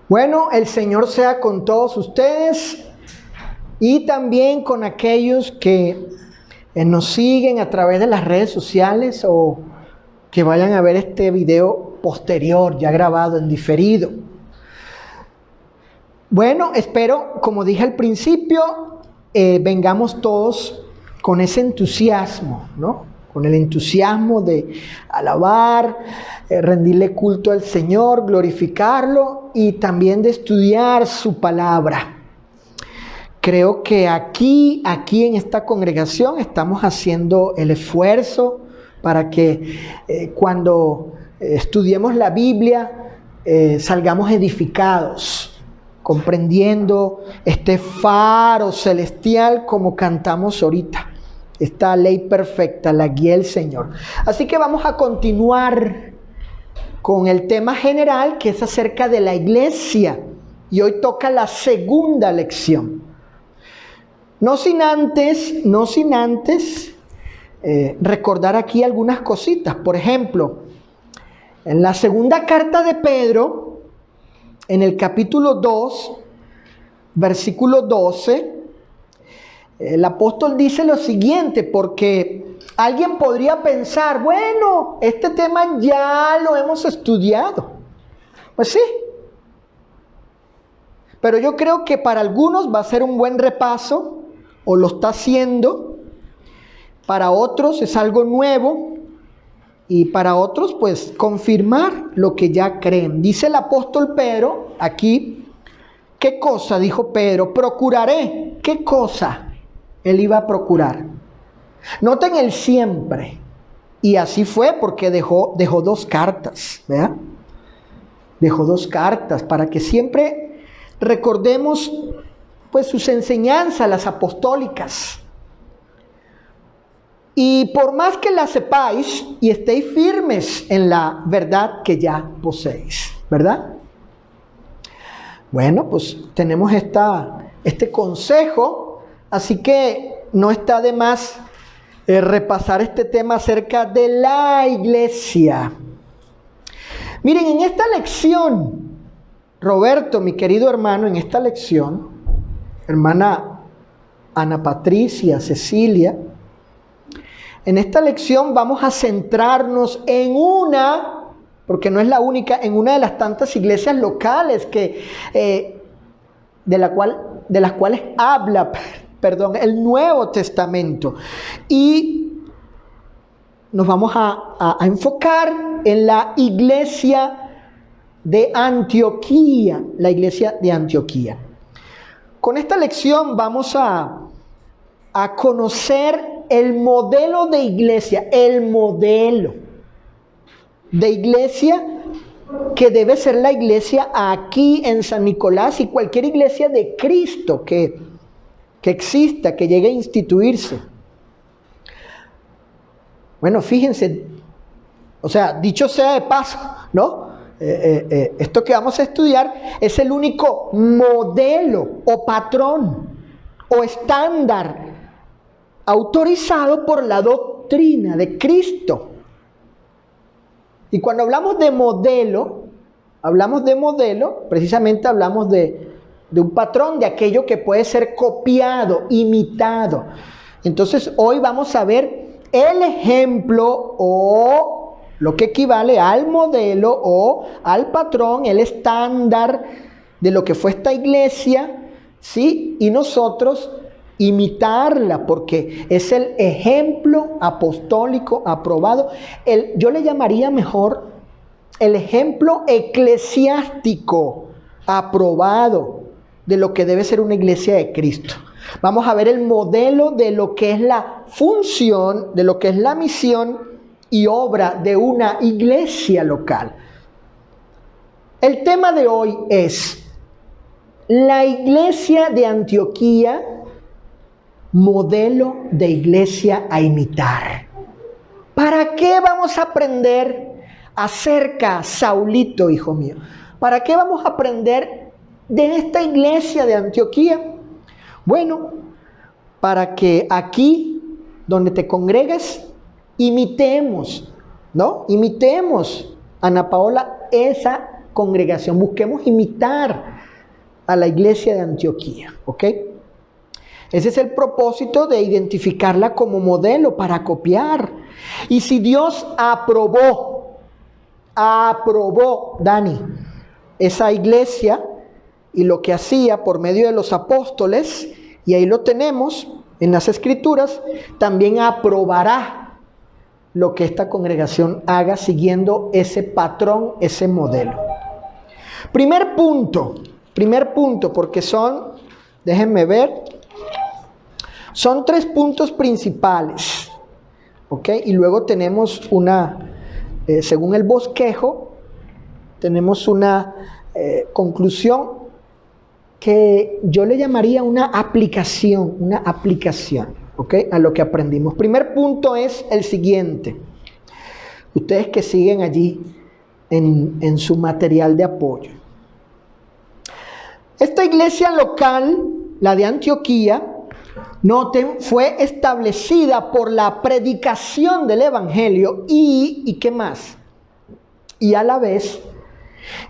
Bueno, el Señor sea con todos ustedes y también con aquellos que nos siguen a través de las redes sociales o que vayan a ver este video posterior, ya grabado en diferido. Bueno, espero, como dije al principio, vengamos todos con ese entusiasmo, ¿no? Con el entusiasmo de alabar, rendirle culto al Señor, glorificarlo y también de estudiar su palabra. Creo que aquí en esta congregación estamos haciendo el esfuerzo para que cuando estudiemos la Biblia salgamos edificados, comprendiendo este faro celestial como cantamos ahorita. Esta ley perfecta la guía el Señor. Así que vamos a continuar con el tema general, que es acerca de la iglesia. Y hoy toca la segunda lección. No sin antes recordar aquí algunas cositas. Por ejemplo, en la segunda carta de Pedro, en el capítulo 2, versículo 12, el apóstol dice lo siguiente, porque alguien podría pensar, bueno, este tema ya lo hemos estudiado. Pues sí, pero yo creo que para algunos va a ser un buen repaso, o lo está haciendo. Para otros es algo nuevo, y para otros pues confirmar lo que ya creen. Dice el apóstol Pedro aquí, ¿qué cosa dijo Pedro? Procuraré. ¿Qué cosa él iba a procurar? Noten el siempre. Y así fue porque dejó dos cartas, ¿verdad? Dejó dos cartas para que siempre recordemos pues sus enseñanzas, las apostólicas. Y por más que las sepáis y estéis firmes en la verdad que ya poseéis, ¿verdad? Bueno, pues tenemos este consejo, así que no está de más repasar este tema acerca de la iglesia. Miren, en esta lección, Roberto, mi querido hermano, en esta lección, hermana Ana Patricia, Cecilia, en esta lección vamos a centrarnos en una, porque no es la única, en una de las tantas iglesias locales de las cuales habla, el Nuevo Testamento. Y nos vamos a enfocar en la iglesia de Antioquía, la iglesia de Antioquía. Con esta lección vamos a conocer el modelo de iglesia, que debe ser la iglesia aquí en San Nicolás y cualquier iglesia de Cristo que exista, que llegue a instituirse. Bueno, fíjense, o sea, dicho sea de paso, ¿no? Esto que vamos a estudiar es el único modelo o patrón o estándar autorizado por la doctrina de Cristo. Y cuando hablamos de modelo, precisamente hablamos de un patrón, de aquello que puede ser copiado, imitado. Entonces hoy vamos a ver el ejemplo o lo que equivale al modelo o al patrón, el estándar de lo que fue esta iglesia, ¿sí? Y nosotros imitarla, porque es el ejemplo apostólico aprobado. Yo le llamaría mejor el ejemplo eclesiástico aprobado de lo que debe ser una iglesia de Cristo. Vamos a ver el modelo de lo que es la función, de lo que es la misión y obra de una iglesia local. El tema de hoy es la iglesia de Antioquía, modelo de iglesia a imitar. ¿Para qué vamos a aprender acerca, Saulito, hijo mío? ¿Para qué vamos a aprender de esta iglesia de Antioquía? Bueno, para que aquí, donde te congregues, imitemos, ¿no? Imitemos, Ana Paola, esa congregación. Busquemos imitar a la iglesia de Antioquía, ¿ok? Ese es el propósito de identificarla como modelo para copiar. Y si Dios aprobó, Dani, esa iglesia y lo que hacía por medio de los apóstoles, y ahí lo tenemos en las Escrituras, también aprobará lo que esta congregación haga siguiendo ese patrón, ese modelo. Primer punto, porque déjenme ver, son 3 puntos principales, ¿ok? Y luego tenemos según el bosquejo, tenemos una conclusión que yo le llamaría una aplicación, ¿ok? A lo que aprendimos. Primer punto es el siguiente. Ustedes que siguen allí en su material de apoyo. Esta iglesia local, la de Antioquía, noten, fue establecida por la predicación del evangelio y ¿qué más? Y a la vez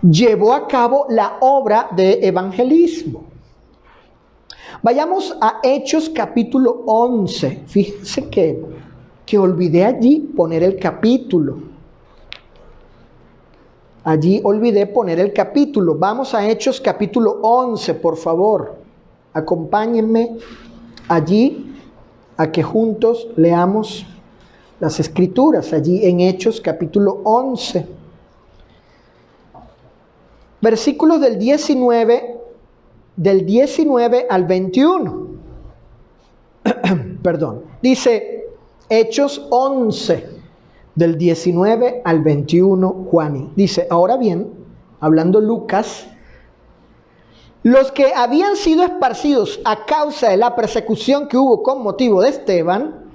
llevó a cabo la obra de evangelismo. Vayamos a Hechos capítulo 11. Fíjense que olvidé allí poner el capítulo. Vamos a Hechos capítulo 11, por favor. Acompáñenme allí a que juntos leamos las Escrituras, allí en Hechos capítulo 11. Versículos del 19 al 21. Perdón. Dice Hechos 11, del 19 al 21, Juani. Dice, ahora bien, hablando Lucas, los que habían sido esparcidos a causa de la persecución que hubo con motivo de Esteban,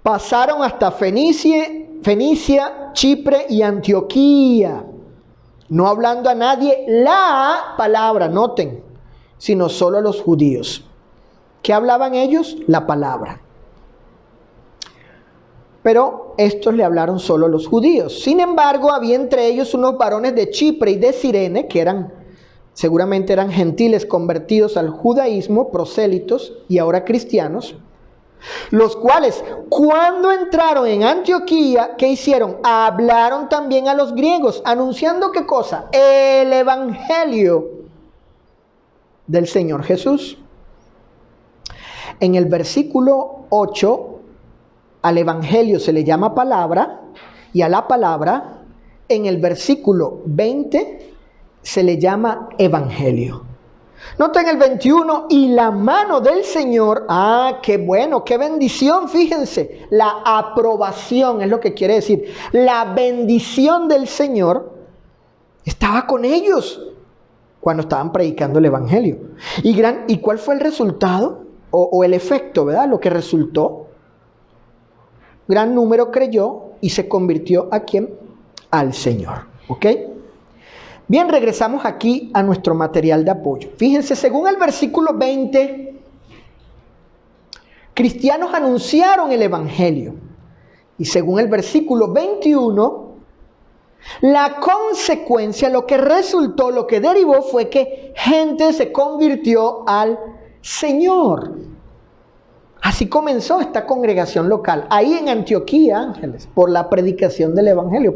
pasaron hasta Fenicia, Chipre y Antioquía, no hablando a nadie la palabra, noten, sino solo a los judíos. ¿Qué hablaban ellos? La palabra. Pero estos le hablaron solo a los judíos. Sin embargo, había entre ellos unos varones de Chipre y de Cirene, que seguramente eran gentiles convertidos al judaísmo, prosélitos y ahora cristianos, los cuales cuando entraron en Antioquía, ¿qué hicieron? Hablaron también a los griegos, anunciando ¿qué cosa? El evangelio del Señor Jesús. En el versículo 8, al evangelio se le llama palabra, y a la palabra, en el versículo 20, se le llama evangelio. Noten el 21, y la mano del Señor, qué bueno, qué bendición, fíjense, la aprobación es lo que quiere decir, la bendición del Señor estaba con ellos cuando estaban predicando el evangelio. ¿Y cuál fue el resultado? O el efecto, ¿verdad? Lo que resultó. Gran número creyó y se convirtió ¿a quién? Al Señor, ¿ok? Bien, regresamos aquí a nuestro material de apoyo. Fíjense, según el versículo 20, cristianos anunciaron el evangelio. Y según el versículo 21, la consecuencia, lo que resultó, lo que derivó fue que gente se convirtió al Señor. Así comenzó esta congregación local, ahí en Antioquía, Ángeles, por la predicación del evangelio,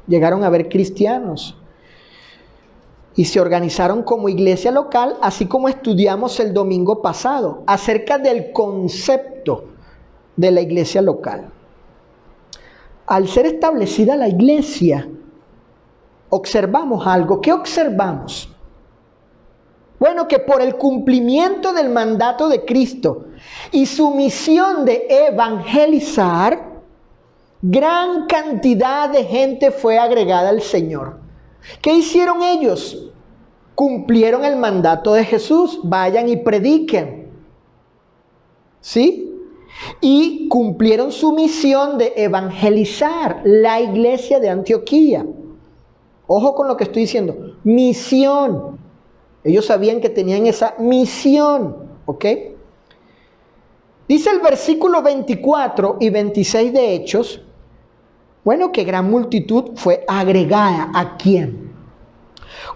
llegaron a haber cristianos. Y se organizaron como iglesia local, así como estudiamos el domingo pasado, acerca del concepto de la iglesia local. Al ser establecida la iglesia, observamos algo. ¿Qué observamos? Bueno, que por el cumplimiento del mandato de Cristo y su misión de evangelizar, gran cantidad de gente fue agregada al Señor. ¿Qué hicieron ellos? Cumplieron el mandato de Jesús. Vayan y prediquen. ¿Sí? Y cumplieron su misión de evangelizar la iglesia de Antioquía. Ojo con lo que estoy diciendo. Misión. Ellos sabían que tenían esa misión. ¿Ok? Dice el versículo 24 y 26 de Hechos. Bueno, que gran multitud fue agregada. ¿A quién?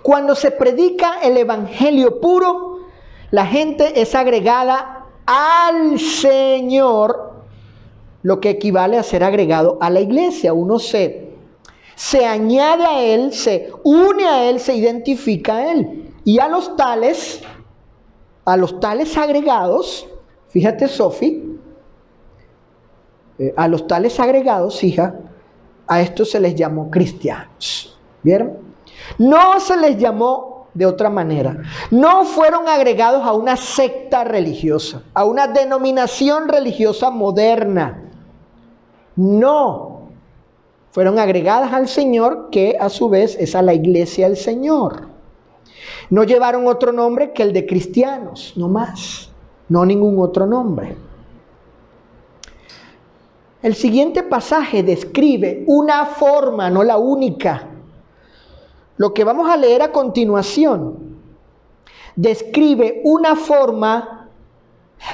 Cuando se predica el evangelio puro, la gente es agregada al Señor, lo que equivale a ser agregado a la iglesia. Uno se añade a Él, se une a Él, se identifica a Él. Y a los tales agregados, fíjate, Sofi, a los tales agregados, hija, a estos se les llamó cristianos. ¿Vieron? No se les llamó de otra manera. No fueron agregados a una secta religiosa, a una denominación religiosa moderna. No. Fueron agregadas al Señor, que a su vez es a la iglesia del Señor. No llevaron otro nombre que el de cristianos, no más. No ningún otro nombre. El siguiente pasaje describe una forma, no la única. Lo que vamos a leer a continuación describe una forma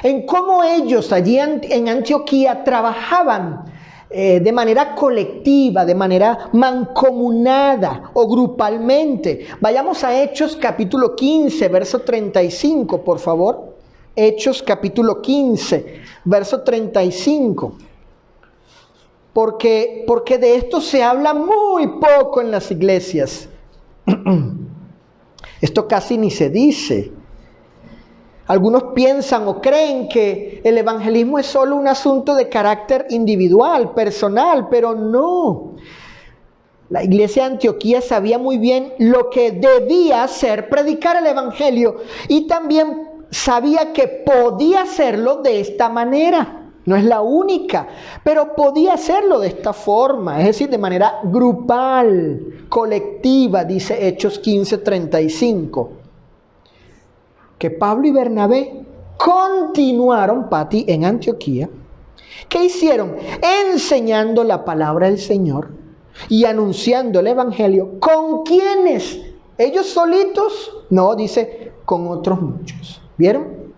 en cómo ellos allí en Antioquía trabajaban de manera colectiva, de manera mancomunada o grupalmente. Vayamos a Hechos capítulo 15, verso 35, por favor. Hechos capítulo 15, verso 35. Porque de esto se habla muy poco en las iglesias. Esto casi ni se dice. Algunos piensan o creen que el evangelismo es solo un asunto de carácter individual, personal, pero no. La iglesia de Antioquía sabía muy bien lo que debía hacer, predicar el evangelio, y también sabía que podía hacerlo de esta manera. No es la única, pero podía hacerlo de esta forma, es decir, de manera grupal, colectiva, dice Hechos 15:35. Que Pablo y Bernabé continuaron, Pati, en Antioquía. ¿Qué hicieron? Enseñando la palabra del Señor y anunciando el evangelio. ¿Con quiénes? ¿Ellos solitos? No, dice, con otros muchos. ¿Vieron?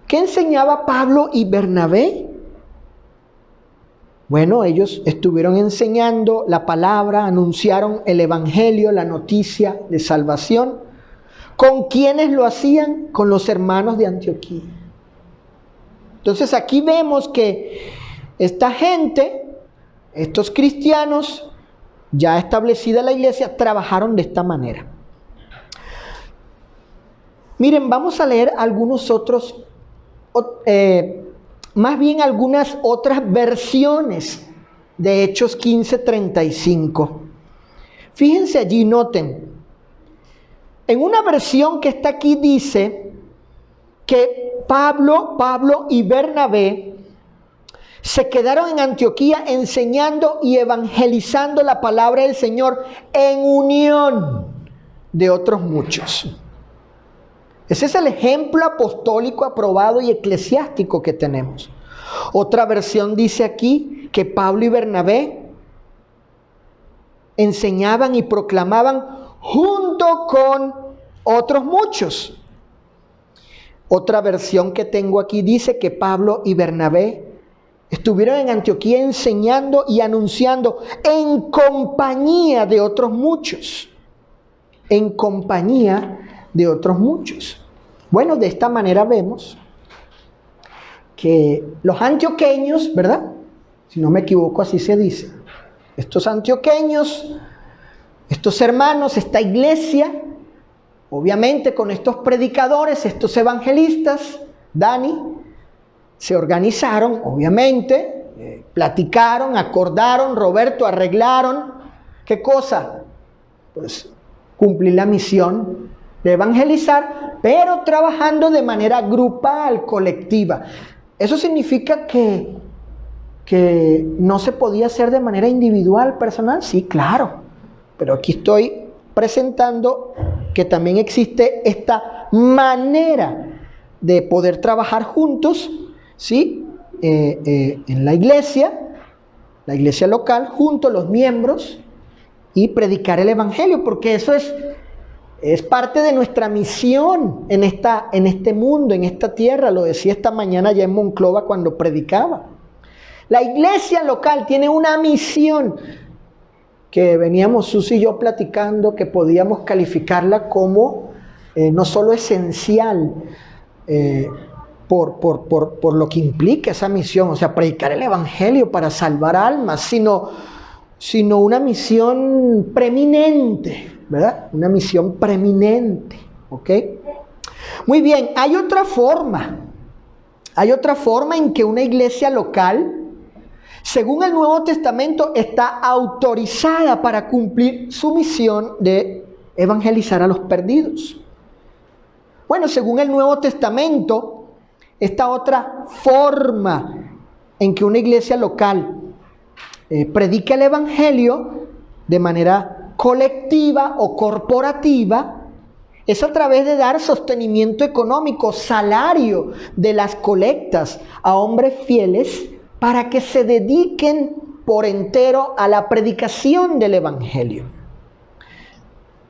¿Qué enseñaba Pablo y Bernabé? Bueno, ellos estuvieron enseñando la palabra, anunciaron el evangelio, la noticia de salvación. ¿Con quiénes lo hacían? Con los hermanos de Antioquía. Entonces aquí vemos que esta gente, estos cristianos, ya establecida la iglesia, trabajaron de esta manera. Miren, vamos a leer algunos otros, más bien algunas otras versiones de Hechos 15:35. Fíjense allí, noten. En una versión que está aquí dice que Pablo y Bernabé se quedaron en Antioquía enseñando y evangelizando la palabra del Señor en unión de otros muchos. Ese es el ejemplo apostólico aprobado y eclesiástico que tenemos. Otra versión dice aquí que Pablo y Bernabé enseñaban y proclamaban junto con otros muchos. Otra versión que tengo aquí dice que Pablo y Bernabé estuvieron en Antioquía enseñando y anunciando en compañía de otros muchos. En compañía de otros muchos. Bueno, de esta manera vemos que los antioqueños, ¿verdad? Si no me equivoco, así se dice. Estos antioqueños, estos hermanos, esta iglesia, obviamente con estos predicadores, estos evangelistas, Dani, se organizaron, obviamente, platicaron, acordaron, Roberto, arreglaron. ¿Qué cosa? Pues cumplir la misión de evangelizar, pero trabajando de manera grupal, colectiva. Eso significa que no se podía hacer de manera individual, personal. Sí, claro. Pero aquí estoy presentando que también existe esta manera de poder trabajar juntos, ¿sí? En la iglesia local, juntos los miembros, y predicar el evangelio, porque eso es parte de nuestra misión en este mundo, en esta tierra. Lo decía esta mañana ya en Monclova cuando predicaba. La iglesia local tiene una misión. que veníamos Susi y yo platicando, que podíamos calificarla como no solo esencial por lo que implica esa misión, o sea, predicar el Evangelio para salvar almas, sino una misión preeminente, ¿verdad? Una misión preeminente, ¿ok? Muy bien, hay otra forma en que una iglesia local, según el Nuevo Testamento, está autorizada para cumplir su misión de evangelizar a los perdidos. Bueno, según el Nuevo Testamento, esta otra forma en que una iglesia local predica el Evangelio de manera colectiva o corporativa es a través de dar sostenimiento económico, salario de las colectas a hombres fieles para que se dediquen por entero a la predicación del Evangelio.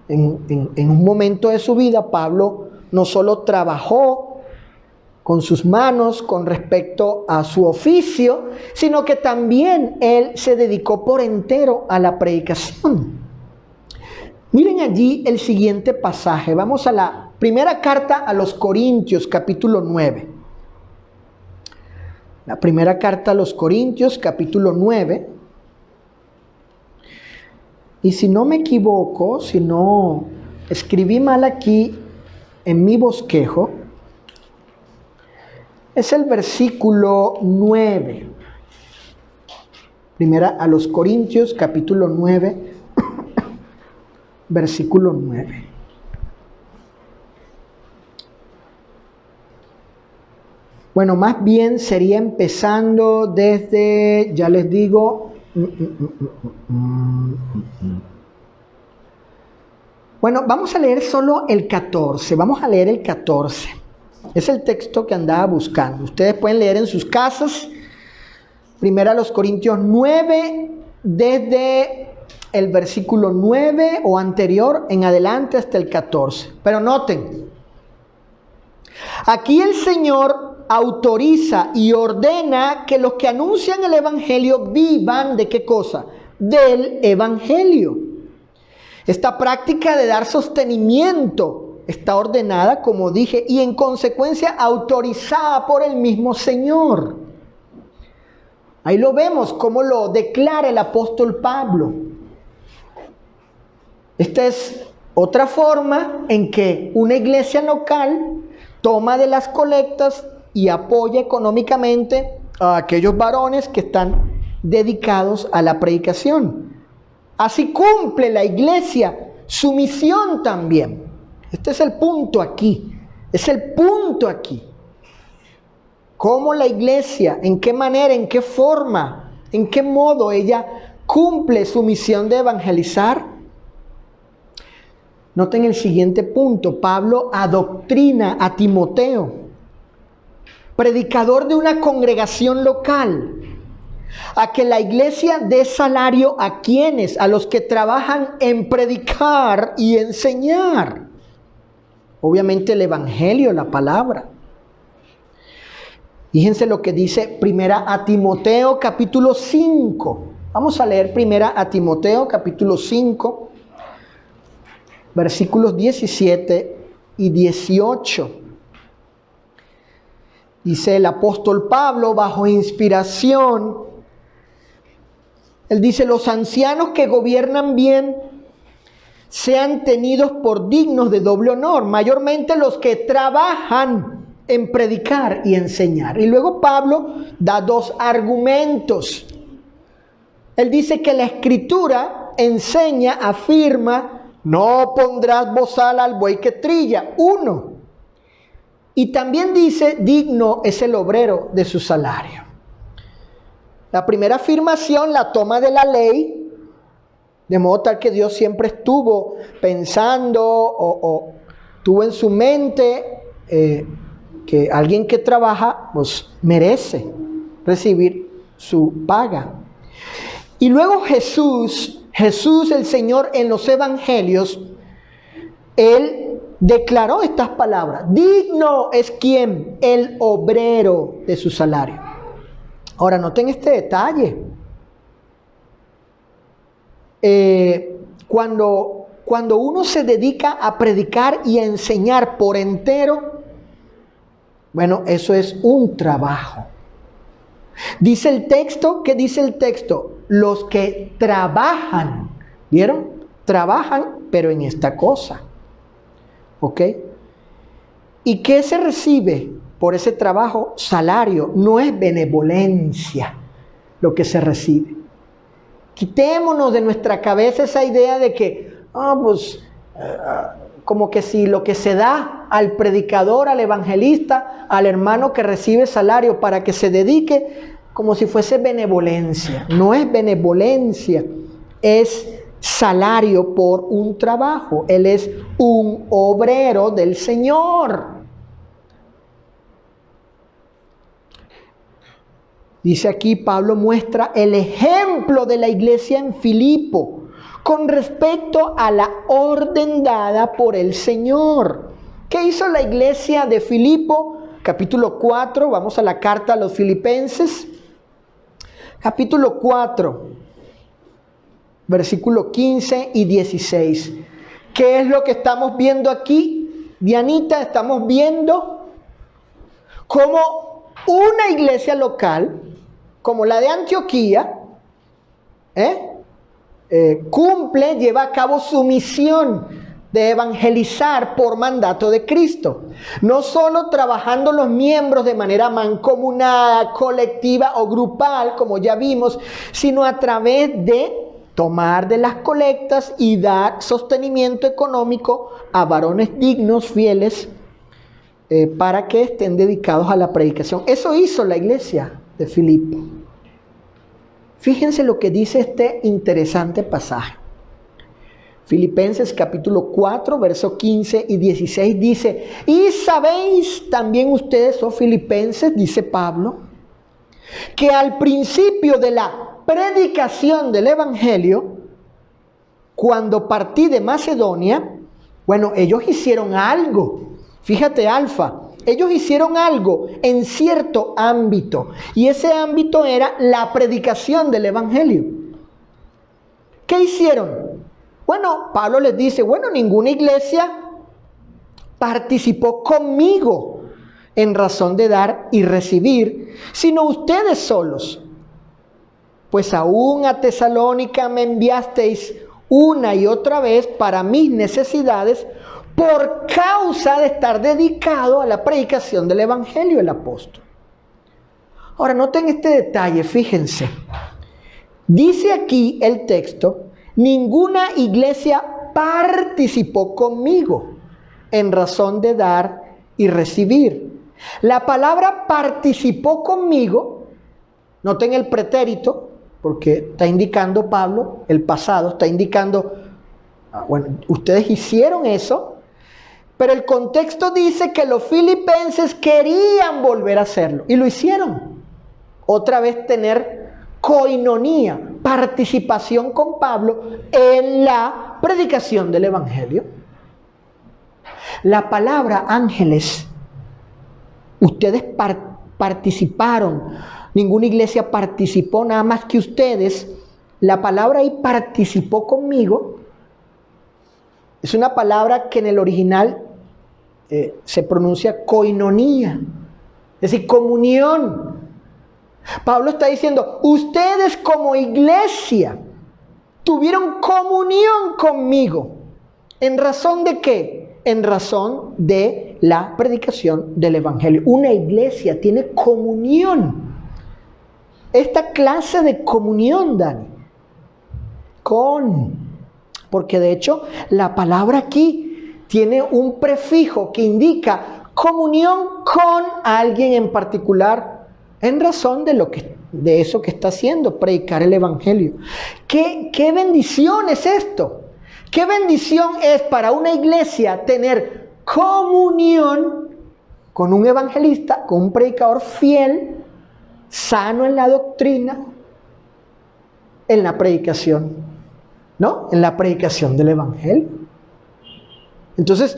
En un momento de su vida, Pablo no solo trabajó con sus manos con respecto a su oficio, sino que también él se dedicó por entero a la predicación. Miren allí el siguiente pasaje. Vamos a la primera carta a los Corintios, capítulo 9. La primera carta a los Corintios, capítulo 9. Y si no me equivoco, si no escribí mal aquí en mi bosquejo, es el versículo 9. Primera a los Corintios, capítulo 9, versículo 9. Bueno, más bien sería empezando desde, ya les digo, bueno, vamos a leer solo el 14, vamos a leer el 14. Es el texto que andaba buscando. Ustedes pueden leer en sus casas, primero a los Corintios 9, desde el versículo 9 o anterior en adelante hasta el 14. Pero noten, aquí el Señor autoriza y ordena que los que anuncian el Evangelio vivan ¿de qué cosa? Del Evangelio. Esta práctica de dar sostenimiento está ordenada, como dije, y en consecuencia autorizada por el mismo Señor. Ahí lo vemos, como lo declara el apóstol Pablo. Esta es otra forma en que una iglesia local toma de las colectas y apoya económicamente a aquellos varones que están dedicados a la predicación. Así cumple la iglesia su misión también. Este es el punto aquí. Es el punto aquí. ¿Cómo la iglesia, en qué manera, en qué forma, en qué modo ella cumple su misión de evangelizar? Noten el siguiente punto. Pablo adoctrina a Timoteo, predicador de una congregación local, a que la iglesia dé salario a quienes, a los que trabajan en predicar y enseñar. Obviamente el evangelio, la palabra. Fíjense lo que dice primera a Timoteo capítulo 5. Vamos a leer primera a Timoteo capítulo 5, versículos 17 y 18. Dice el apóstol Pablo bajo inspiración. Él dice: los ancianos que gobiernan bien sean tenidos por dignos de doble honor, mayormente los que trabajan en predicar y enseñar. Y luego Pablo da dos argumentos. Él dice que la Escritura enseña, afirma: no pondrás bozal al buey que trilla. 1. Y también dice: digno es el obrero de su salario. La primera afirmación la toma de la ley, de modo tal que Dios siempre estuvo pensando o tuvo en su mente que alguien que trabaja pues merece recibir su paga. Y luego Jesús el Señor, en los evangelios, Él declaró estas palabras: digno es quien, el obrero de su salario. Ahora noten este detalle. Cuando uno se dedica a predicar y a enseñar por entero, bueno, eso es un trabajo. Dice el texto, ¿qué dice el texto? Los que trabajan, ¿vieron? Trabajan, pero en esta cosa. ¿Ok? ¿Y qué se recibe por ese trabajo? Salario, no es benevolencia lo que se recibe. Quitémonos de nuestra cabeza esa idea de que, como que si lo que se da al predicador, al evangelista, al hermano que recibe salario para que se dedique, como si fuese benevolencia. No es benevolencia, es salario por un trabajo. Él es un obrero del Señor. Dice aquí, Pablo muestra el ejemplo de la iglesia en Filipo con respecto a la orden dada por el Señor. ¿Qué hizo la iglesia de Filipo? Capítulo 4, vamos a la carta a los Filipenses. Capítulo 4, versículo 15 y 16. ¿Qué es lo que estamos viendo aquí, Dianita? Estamos viendo cómo una iglesia local, como la de Antioquía, cumple, lleva a cabo su misión de evangelizar por mandato de Cristo. No solo trabajando los miembros de manera mancomunada, colectiva o grupal, como ya vimos, sino a través de tomar de las colectas y dar sostenimiento económico a varones dignos, fieles, para que estén dedicados a la predicación. Eso hizo la iglesia de Filipo. Fíjense lo que dice este interesante pasaje. Filipenses capítulo 4, versos 15 y 16 dice: y sabéis también ustedes, oh filipenses, dice Pablo, que al principio de la predicación del evangelio, cuando partí de Macedonia, bueno, ellos hicieron algo. Fíjate, Alfa, ellos hicieron algo en cierto ámbito, y ese ámbito era la predicación del evangelio. ¿Qué hicieron? Bueno, Pablo les dice, ninguna iglesia participó conmigo en razón de dar y recibir, sino ustedes solos. Pues aún a Tesalónica me enviasteis una y otra vez para mis necesidades, por causa de estar dedicado a la predicación del evangelio del apóstol. Ahora, noten este detalle, fíjense. Dice aquí el texto: ninguna iglesia participó conmigo en razón de dar y recibir. La palabra participó conmigo, noten el pretérito, porque está indicando Pablo, el pasado, está indicando, ustedes hicieron eso, pero el contexto dice que los filipenses querían volver a hacerlo, y lo hicieron. Otra vez tener coinonía, participación con Pablo en la predicación del evangelio. La palabra ángeles, ustedes participaron, ninguna iglesia participó, nada más que ustedes. La palabra ahí, participó conmigo, es una palabra que en el original se pronuncia koinonía, es decir, comunión. Pablo está diciendo, ustedes como iglesia tuvieron comunión conmigo. ¿En razón de qué? En razón de la predicación del evangelio. Una iglesia tiene comunión. Esta clase de comunión, Dani, porque de hecho la palabra aquí tiene un prefijo que indica comunión con alguien en particular, en razón de eso que está haciendo, predicar el evangelio. ¿Qué bendición es esto? ¿Qué bendición es para una iglesia tener comunión con un evangelista, con un predicador fiel, sano en la doctrina, en la predicación, ¿no? En la predicación del evangelio. Entonces,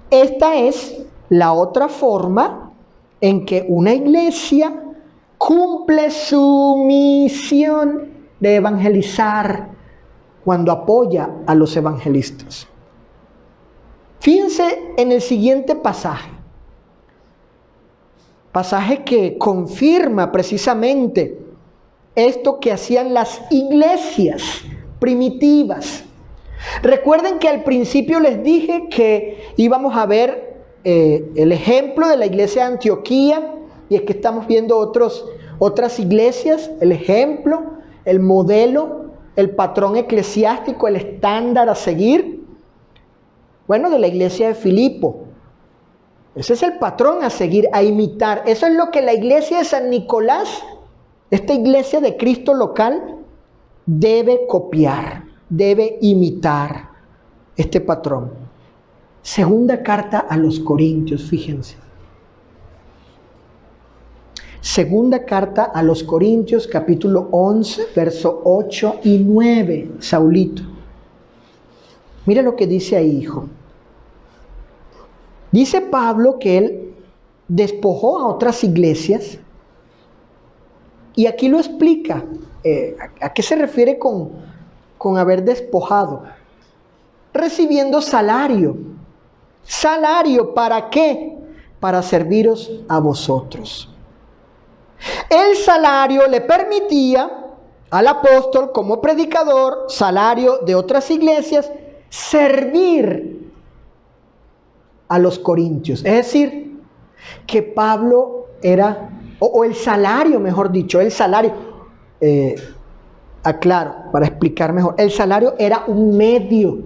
esta es la otra forma en que una iglesia cumple su misión de evangelizar cuando apoya a los evangelistas. Fíjense en el siguiente pasaje que confirma precisamente esto que hacían las iglesias primitivas. Recuerden que al principio les dije que íbamos a ver el ejemplo de la iglesia de Antioquía, y es que estamos viendo otras iglesias, el ejemplo, el modelo, el patrón eclesiástico, el estándar a seguir. Bueno, de la iglesia de Filipo. Ese es el patrón a seguir, a imitar. Eso es lo que la iglesia de San Nicolás, esta iglesia de Cristo local, debe copiar, debe imitar este patrón. Segunda carta a los Corintios, fíjense. Segunda carta a los Corintios, capítulo 11, verso 8 y 9, Saulito. Mira lo que dice ahí, hijo. Dice Pablo que él despojó a otras iglesias, y aquí lo explica. ¿A qué se refiere con haber despojado? Recibiendo salario. ¿Salario para qué? Para serviros a vosotros. El salario le permitía al apóstol, como predicador, salario de otras iglesias, servir a los corintios. Es decir, que Pablo era, o el salario, mejor dicho, el salario, aclaro, para explicar mejor, el salario era un medio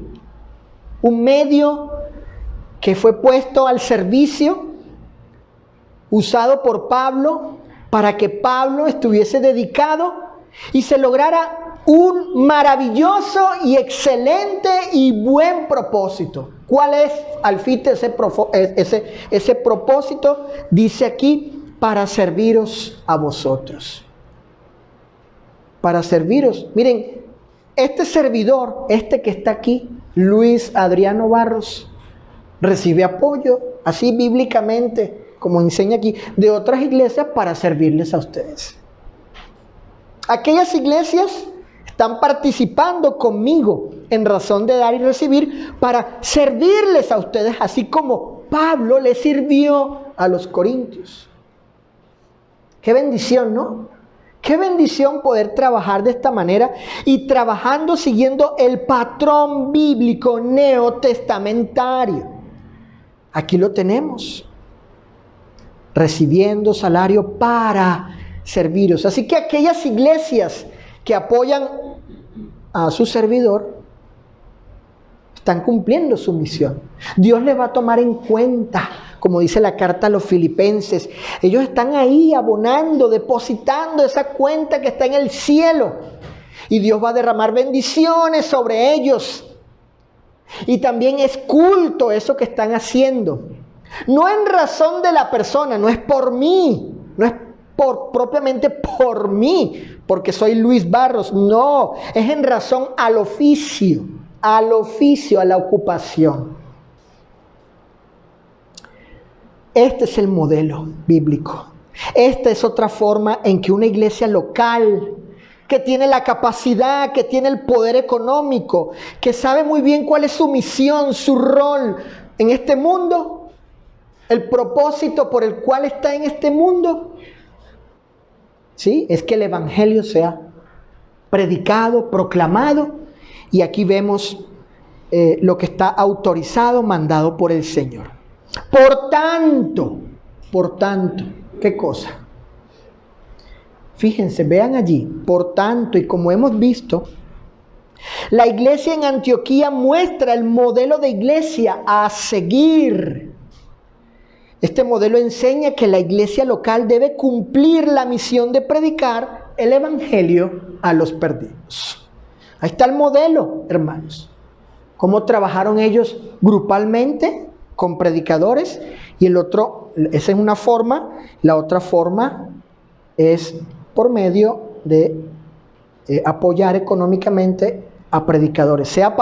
que fue puesto al servicio, usado por Pablo, para que Pablo estuviese dedicado y se lograra un maravilloso y excelente y buen propósito. ¿Cuál es, Alfite, ese propósito? Dice aquí, para serviros a vosotros. Para serviros. Miren, este servidor, este que está aquí, Luis Adriano Barros, recibe apoyo, así bíblicamente, como enseña aquí, de otras iglesias para servirles a ustedes. Aquellas iglesias están participando conmigo en razón de dar y recibir para servirles a ustedes, así como Pablo le sirvió a los corintios. Qué bendición, ¿no? Qué bendición poder trabajar de esta manera y trabajando siguiendo el patrón bíblico neotestamentario. Aquí lo tenemos. Recibiendo salario para serviros. Así que aquellas iglesias que apoyan a su servidor están cumpliendo su misión. Dios les va a tomar en cuenta, como dice la carta a los filipenses. Ellos están ahí abonando, depositando esa cuenta que está en el cielo. Y Dios va a derramar bendiciones sobre ellos. Y también es culto eso que están haciendo. No en razón de la persona, no es por mí, no es propiamente por mí, porque soy Luis Barros, no, es en razón al oficio, a la ocupación. Este es el modelo bíblico. Esta es otra forma en que una iglesia local, que tiene la capacidad, que tiene el poder económico, que sabe muy bien cuál es su misión, su rol en este mundo, el propósito por el cual está en este mundo, ¿sí? Es que el evangelio sea predicado, proclamado, y aquí vemos lo que está autorizado, mandado por el Señor. Por tanto, ¿qué cosa? Fíjense, vean allí, por tanto, y como hemos visto, la iglesia en Antioquía muestra el modelo de iglesia a seguir. Este modelo enseña que la iglesia local debe cumplir la misión de predicar el evangelio a los perdidos. Ahí está el modelo, hermanos. Cómo trabajaron ellos grupalmente con predicadores, y el otro, esa es una forma, la otra forma es por medio de apoyar económicamente a predicadores, sea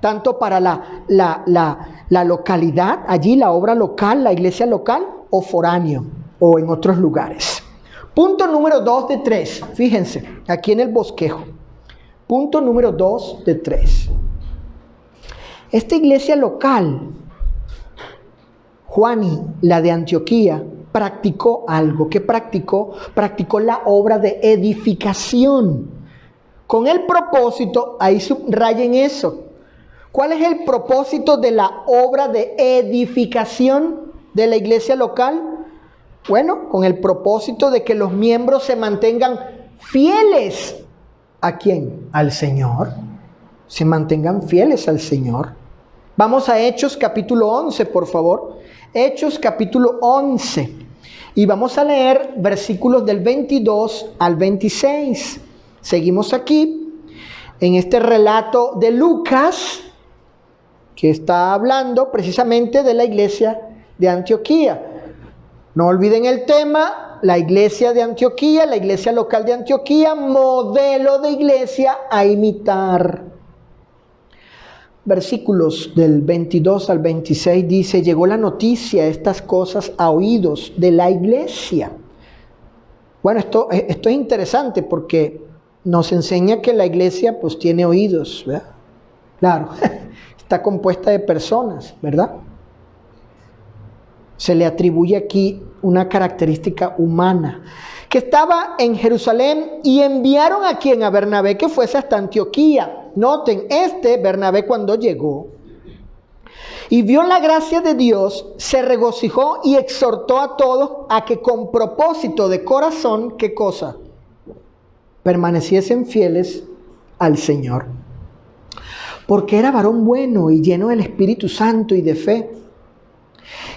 tanto para la localidad, allí la obra local, la iglesia local, o foráneo, o en otros lugares. Punto número 2 de 3, fíjense, aquí en el bosquejo. Punto número 2 de 3. Esta iglesia local, Juani, la de Antioquía, practicó algo. ¿Qué practicó? Practicó la obra de edificación. Con el propósito, ahí subrayen eso. ¿Cuál es el propósito de la obra de edificación de la iglesia local? Bueno, con el propósito de que los miembros se mantengan fieles. ¿A quién? Al Señor. Se mantengan fieles al Señor. Vamos a Hechos capítulo 11, por favor. Hechos capítulo 11. Y vamos a leer versículos del 22 al 26. Seguimos aquí en este relato de Lucas, que está hablando precisamente de la iglesia de Antioquía. No olviden el tema, la iglesia de Antioquía, la iglesia local de Antioquía, modelo de iglesia a imitar. Versículos del 22 al 26 dice: llegó la noticia, estas cosas a oídos de la iglesia. Bueno, esto es interesante porque nos enseña que la iglesia pues tiene oídos, ¿verdad? Claro, está compuesta de personas, ¿verdad? Se le atribuye aquí una característica humana, que estaba en Jerusalén y enviaron a quien, a Bernabé, que fuese hasta Antioquía. Noten, Bernabé, cuando llegó y vio la gracia de Dios, se regocijó y exhortó a todos a que con propósito de corazón, ¿qué cosa? Permaneciesen fieles al Señor. Porque era varón bueno y lleno del Espíritu Santo y de fe.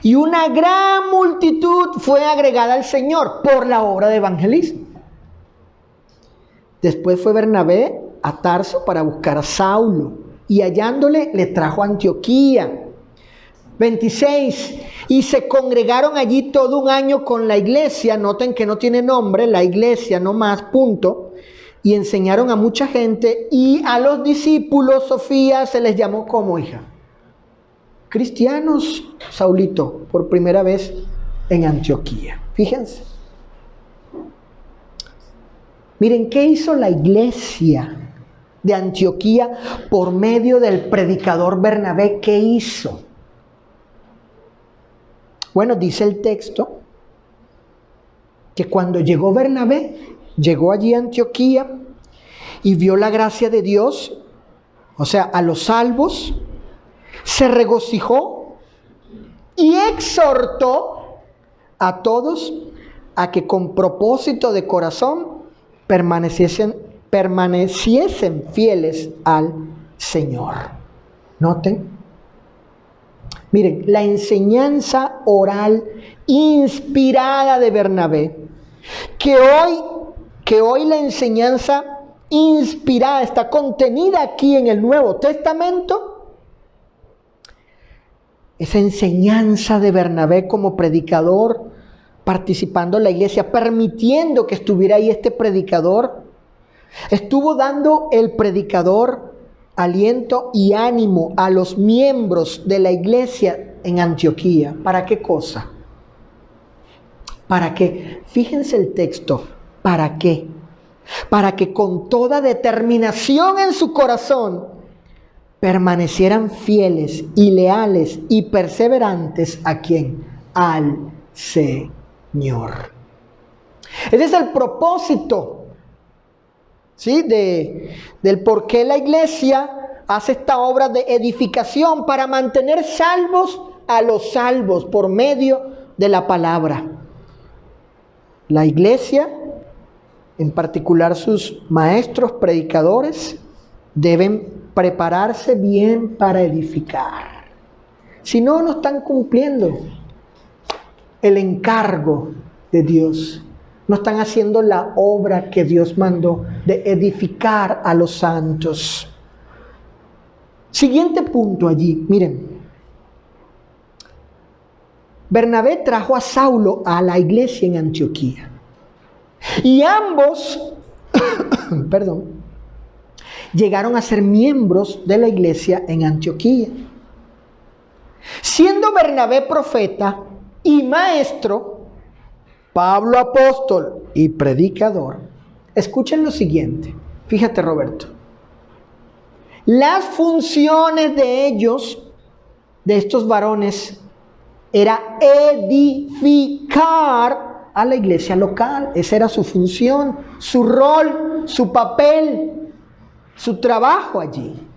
Y una gran multitud fue agregada al Señor por la obra de evangelismo. Después fue Bernabé a Tarso para buscar a Saulo, y hallándole le trajo a Antioquía. 26. Y se congregaron allí todo un año con la iglesia. Noten que no tiene nombre, la iglesia no más, punto. Y enseñaron a mucha gente, y a los discípulos, Sofía, se les llamó como hija. Cristianos, Saulito, por primera vez en Antioquía. Fíjense. Miren, ¿qué hizo la iglesia de Antioquía por medio del predicador Bernabé? ¿Qué hizo? Bueno, dice el texto que cuando llegó Bernabé, llegó allí a Antioquía y vio la gracia de Dios, o sea, a los salvos, se regocijó y exhortó a todos a que con propósito de corazón permaneciesen fieles al Señor. Noten. Miren, la enseñanza oral inspirada de Bernabé, que hoy la enseñanza inspirada está contenida aquí en el Nuevo Testamento. Esa enseñanza de Bernabé como predicador, participando en la iglesia, permitiendo que estuviera ahí este predicador, estuvo dando el predicador aliento y ánimo a los miembros de la iglesia en Antioquía. ¿Para qué cosa? ¿Para qué? Fíjense el texto. ¿Para qué? Para que con toda determinación en su corazón permanecieran fieles y leales y perseverantes ¿a quién? Al Señor. Ese es el propósito, ¿sí? del por qué la iglesia hace esta obra de edificación, para mantener salvos a los salvos por medio de la palabra. La iglesia, en particular sus maestros, predicadores, deben prepararse bien para edificar. Si no, no están cumpliendo el encargo de Dios. No están haciendo la obra que Dios mandó de edificar a los santos. Siguiente punto allí, miren. Bernabé trajo a Saulo a la iglesia en Antioquía. Y ambos, llegaron a ser miembros de la iglesia en Antioquía. Siendo Bernabé profeta y maestro, Pablo apóstol y predicador, escuchen lo siguiente. Fíjate, Roberto. Las funciones de ellos, de estos varones, era edificar a la iglesia local. Esa era su función, su rol, su papel, su trabajo allí.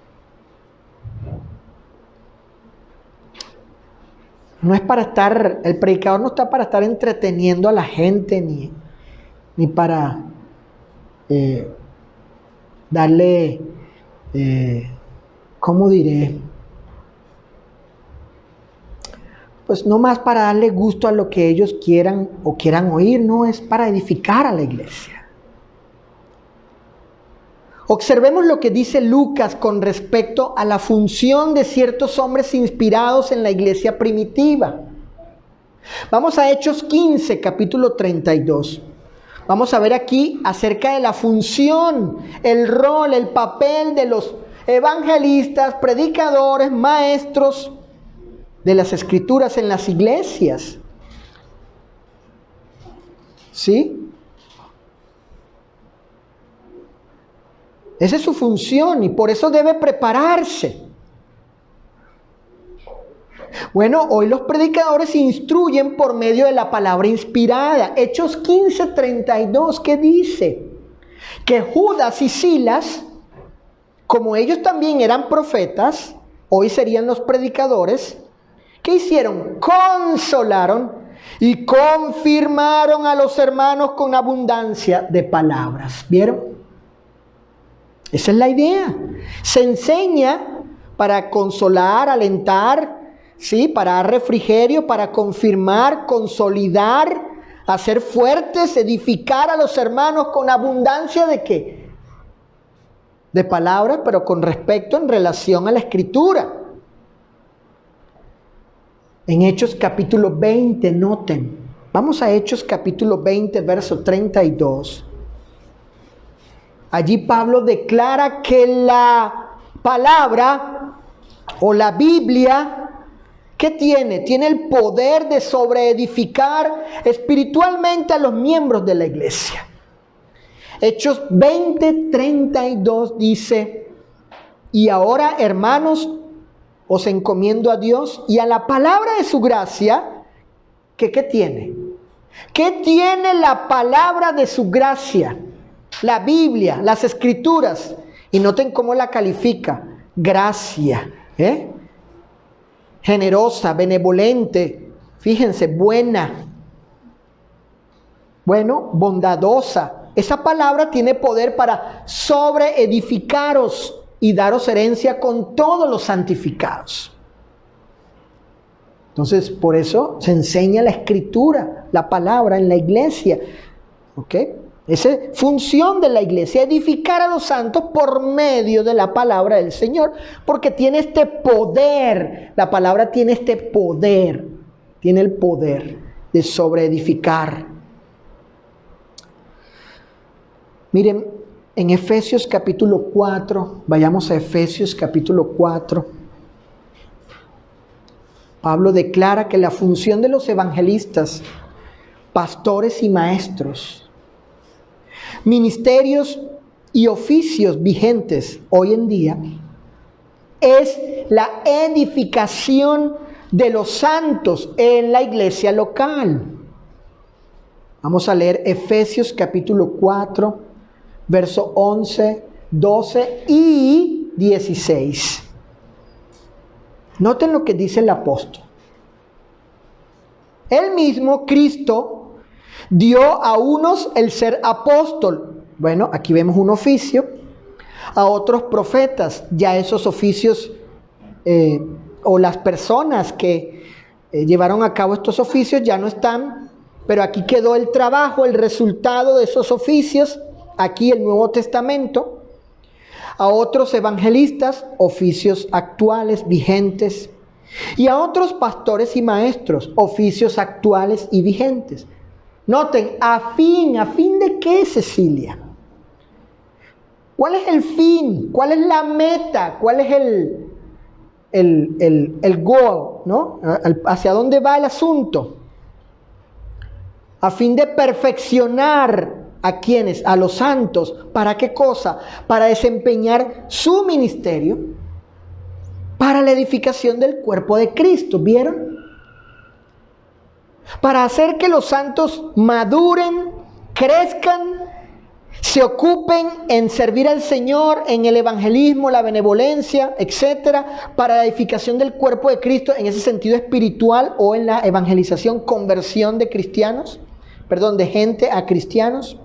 No es para estar, el predicador no está para estar entreteniendo a la gente, ni para darle, ¿cómo diré? Pues no más para darle gusto a lo que ellos quieran o quieran oír, no, es para edificar a la iglesia. Observemos lo que dice Lucas con respecto a la función de ciertos hombres inspirados en la iglesia primitiva. Vamos a Hechos 15, capítulo 32. Vamos a ver aquí acerca de la función, el rol, el papel de los evangelistas, predicadores, maestros de las escrituras en las iglesias. ¿Sí? Esa es su función y por eso debe prepararse. Bueno, hoy los predicadores instruyen por medio de la palabra inspirada. Hechos 15:32, ¿qué dice? Que Judas y Silas, como ellos también eran profetas, hoy serían los predicadores, ¿qué hicieron? Consolaron y confirmaron a los hermanos con abundancia de palabras. ¿Vieron? Esa es la idea. Se enseña para consolar, alentar, ¿sí? Para dar refrigerio, para confirmar, consolidar, hacer fuertes, edificar a los hermanos con abundancia ¿de qué? De palabras, pero con respecto en relación a la Escritura. En Hechos capítulo 20, noten. Vamos a Hechos capítulo 20, verso 32. Allí Pablo declara que la palabra o la Biblia, ¿qué tiene? Tiene el poder de sobreedificar espiritualmente a los miembros de la iglesia. Hechos 20:32 dice: y ahora, hermanos, os encomiendo a Dios y a la palabra de su gracia, que ¿qué tiene? ¿Qué tiene la palabra de su gracia? La Biblia, las Escrituras. Y noten cómo la califica: gracia, generosa, benevolente, fíjense, buena, bueno, bondadosa. Esa palabra tiene poder para sobreedificaros y daros herencia con todos los santificados. Entonces, por eso se enseña la Escritura, la palabra en la iglesia. ¿Ok? Esa es función de la iglesia, edificar a los santos por medio de la palabra del Señor, porque tiene este poder. La palabra tiene este poder, tiene el poder de sobreedificar. Miren, en Efesios capítulo 4, vayamos a Efesios capítulo 4. Pablo declara que la función de los evangelistas, pastores y maestros, ministerios y oficios vigentes hoy en día, es la edificación de los santos en la iglesia local. Vamos a leer Efesios capítulo 4, verso 11, 12 y 16. Noten lo que dice el apóstol. Él mismo, Cristo, dio a unos el ser apóstol. Bueno, aquí vemos un oficio. A otros profetas. Ya esos oficios o las personas que llevaron a cabo estos oficios ya no están. Pero aquí quedó el trabajo, el resultado de esos oficios. Aquí el Nuevo Testamento. A otros evangelistas, oficios actuales, vigentes. Y a otros pastores y maestros, oficios actuales y vigentes. Noten, ¿a fin de qué, Cecilia? ¿Cuál es el fin? ¿Cuál es la meta? ¿Cuál es el goal? ¿No? ¿Hacia dónde va el asunto? A fin de perfeccionar ¿A quiénes? A los santos. ¿Para qué cosa? Para desempeñar su ministerio para la edificación del cuerpo de Cristo. ¿Vieron? Para hacer que los santos maduren, crezcan, se ocupen en servir al Señor, en el evangelismo, la benevolencia, etcétera, para la edificación del cuerpo de Cristo en ese sentido espiritual, o en la evangelización, conversión de cristianos, de gente a cristianos.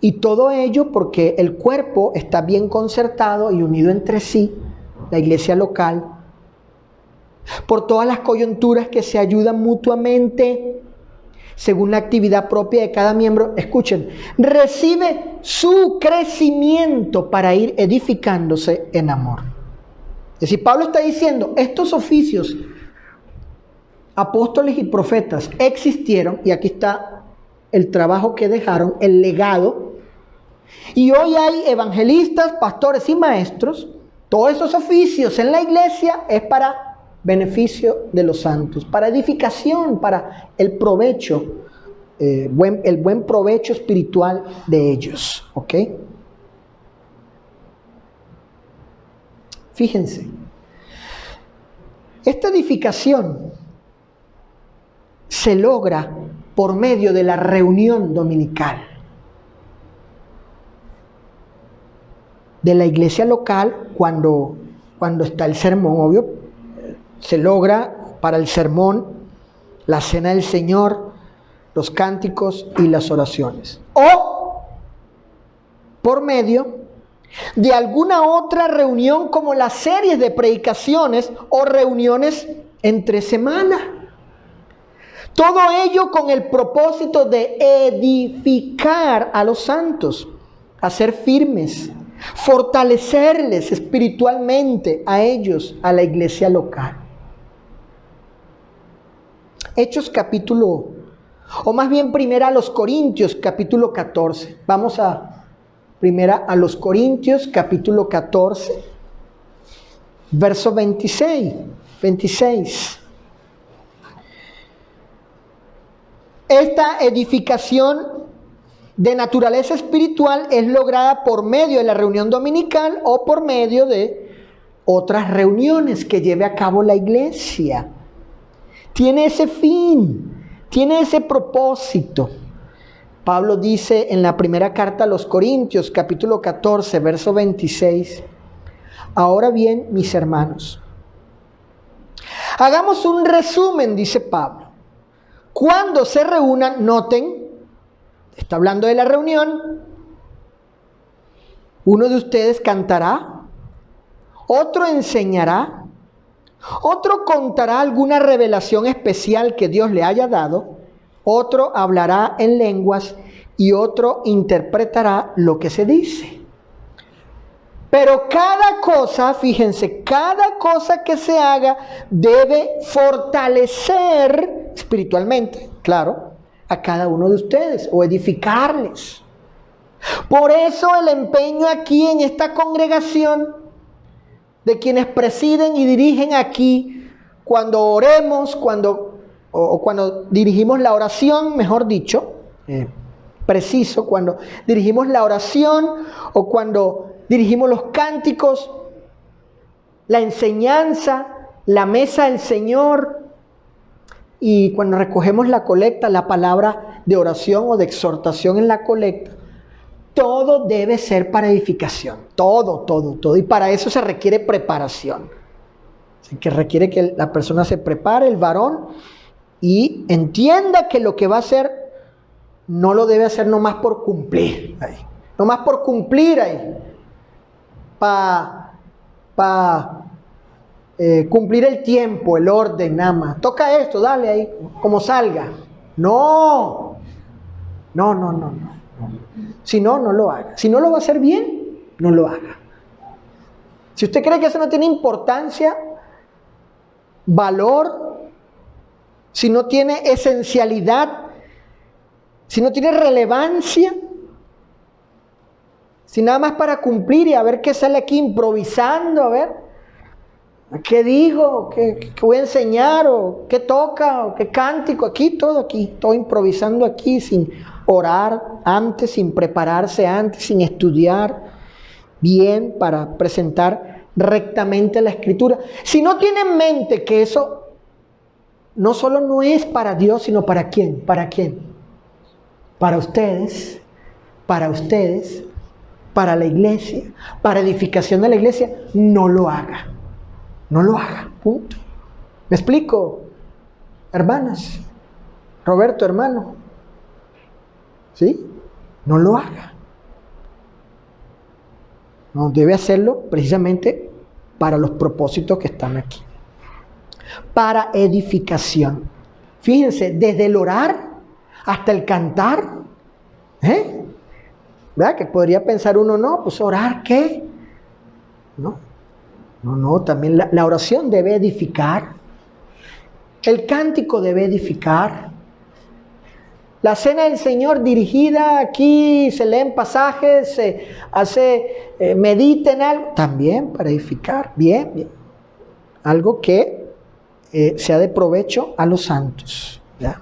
Y todo ello porque el cuerpo está bien concertado y unido entre sí, la iglesia local, por todas las coyunturas que se ayudan mutuamente según la actividad propia de cada miembro. Escuchen, recibe su crecimiento para ir edificándose en amor. Es decir, Pablo está diciendo, estos oficios, apóstoles y profetas, existieron, y aquí está el trabajo que dejaron, el legado, y hoy hay evangelistas, pastores y maestros. Todos esos oficios en la iglesia es para beneficio de los santos, para edificación, para el provecho, el buen provecho espiritual de ellos. ¿Ok? Fíjense, esta edificación se logra por medio de la reunión dominical de la iglesia local. Cuando está el sermón, obvio, se logra para el sermón, la cena del Señor, los cánticos y las oraciones. O por medio de alguna otra reunión, como las series de predicaciones o reuniones entre semana. Todo ello con el propósito de edificar a los santos, hacer firmes, fortalecerles espiritualmente a ellos, a la iglesia local. Hechos capítulo, o más bien primera a los Corintios capítulo 14. Vamos a primera a los Corintios capítulo 14, verso 26. Esta edificación de naturaleza espiritual es lograda por medio de la reunión dominical o por medio de otras reuniones que lleve a cabo la iglesia. Tiene ese fin, tiene ese propósito. Pablo dice en la primera carta a los Corintios, capítulo 14, verso 26. Ahora bien, mis hermanos, hagamos un resumen, dice Pablo. Cuando se reúnan, noten, está hablando de la reunión, uno de ustedes cantará, otro enseñará, otro contará alguna revelación especial que Dios le haya dado, otro hablará en lenguas y otro interpretará lo que se dice. Pero cada cosa, fíjense, cada cosa que se haga debe fortalecer espiritualmente, claro, a cada uno de ustedes o edificarles. Por eso el empeño aquí en esta congregación de quienes presiden y dirigen aquí, cuando oremos, cuando dirigimos la oración, mejor dicho, preciso, cuando dirigimos la oración o cuando dirigimos los cánticos, la enseñanza, la mesa del Señor, y cuando recogemos la colecta, la palabra de oración o de exhortación en la colecta, todo debe ser para edificación, todo. Y para eso se requiere preparación. Así que requiere que la persona se prepare, el varón, y entienda que lo que va a hacer no lo debe hacer nomás por cumplir. Nomás por cumplir ahí. Cumplir el tiempo, el orden, nada más. Toca esto, dale ahí, como salga. No. Si no, no lo haga. Si no lo va a hacer bien, no lo haga. Si usted cree que eso no tiene importancia, valor, si no tiene esencialidad, si no tiene relevancia, si nada más para cumplir y a ver qué sale aquí improvisando, a ver qué digo, qué voy a enseñar, o qué toca, o qué cántico, aquí, todo improvisando aquí, sin orar antes, sin prepararse antes, sin estudiar bien para presentar rectamente la Escritura. Si no tiene en mente que eso no solo no es para Dios, sino para quién, ¿para quién? Para ustedes, para la iglesia, para edificación de la iglesia, no lo haga. No lo haga, punto. ¿Me explico? Hermanas, Roberto, hermano, ¿sí? No lo haga. No, debe hacerlo precisamente para los propósitos que están aquí. Para edificación. Fíjense, desde el orar hasta el cantar, ¿verdad? Que podría pensar uno, no, pues orar, ¿qué? No, también la oración debe edificar. El cántico debe edificar. La cena del Señor dirigida aquí, se leen pasajes, se hace, medita en algo, también para edificar, bien. Algo que sea de provecho a los santos. ¿Ya?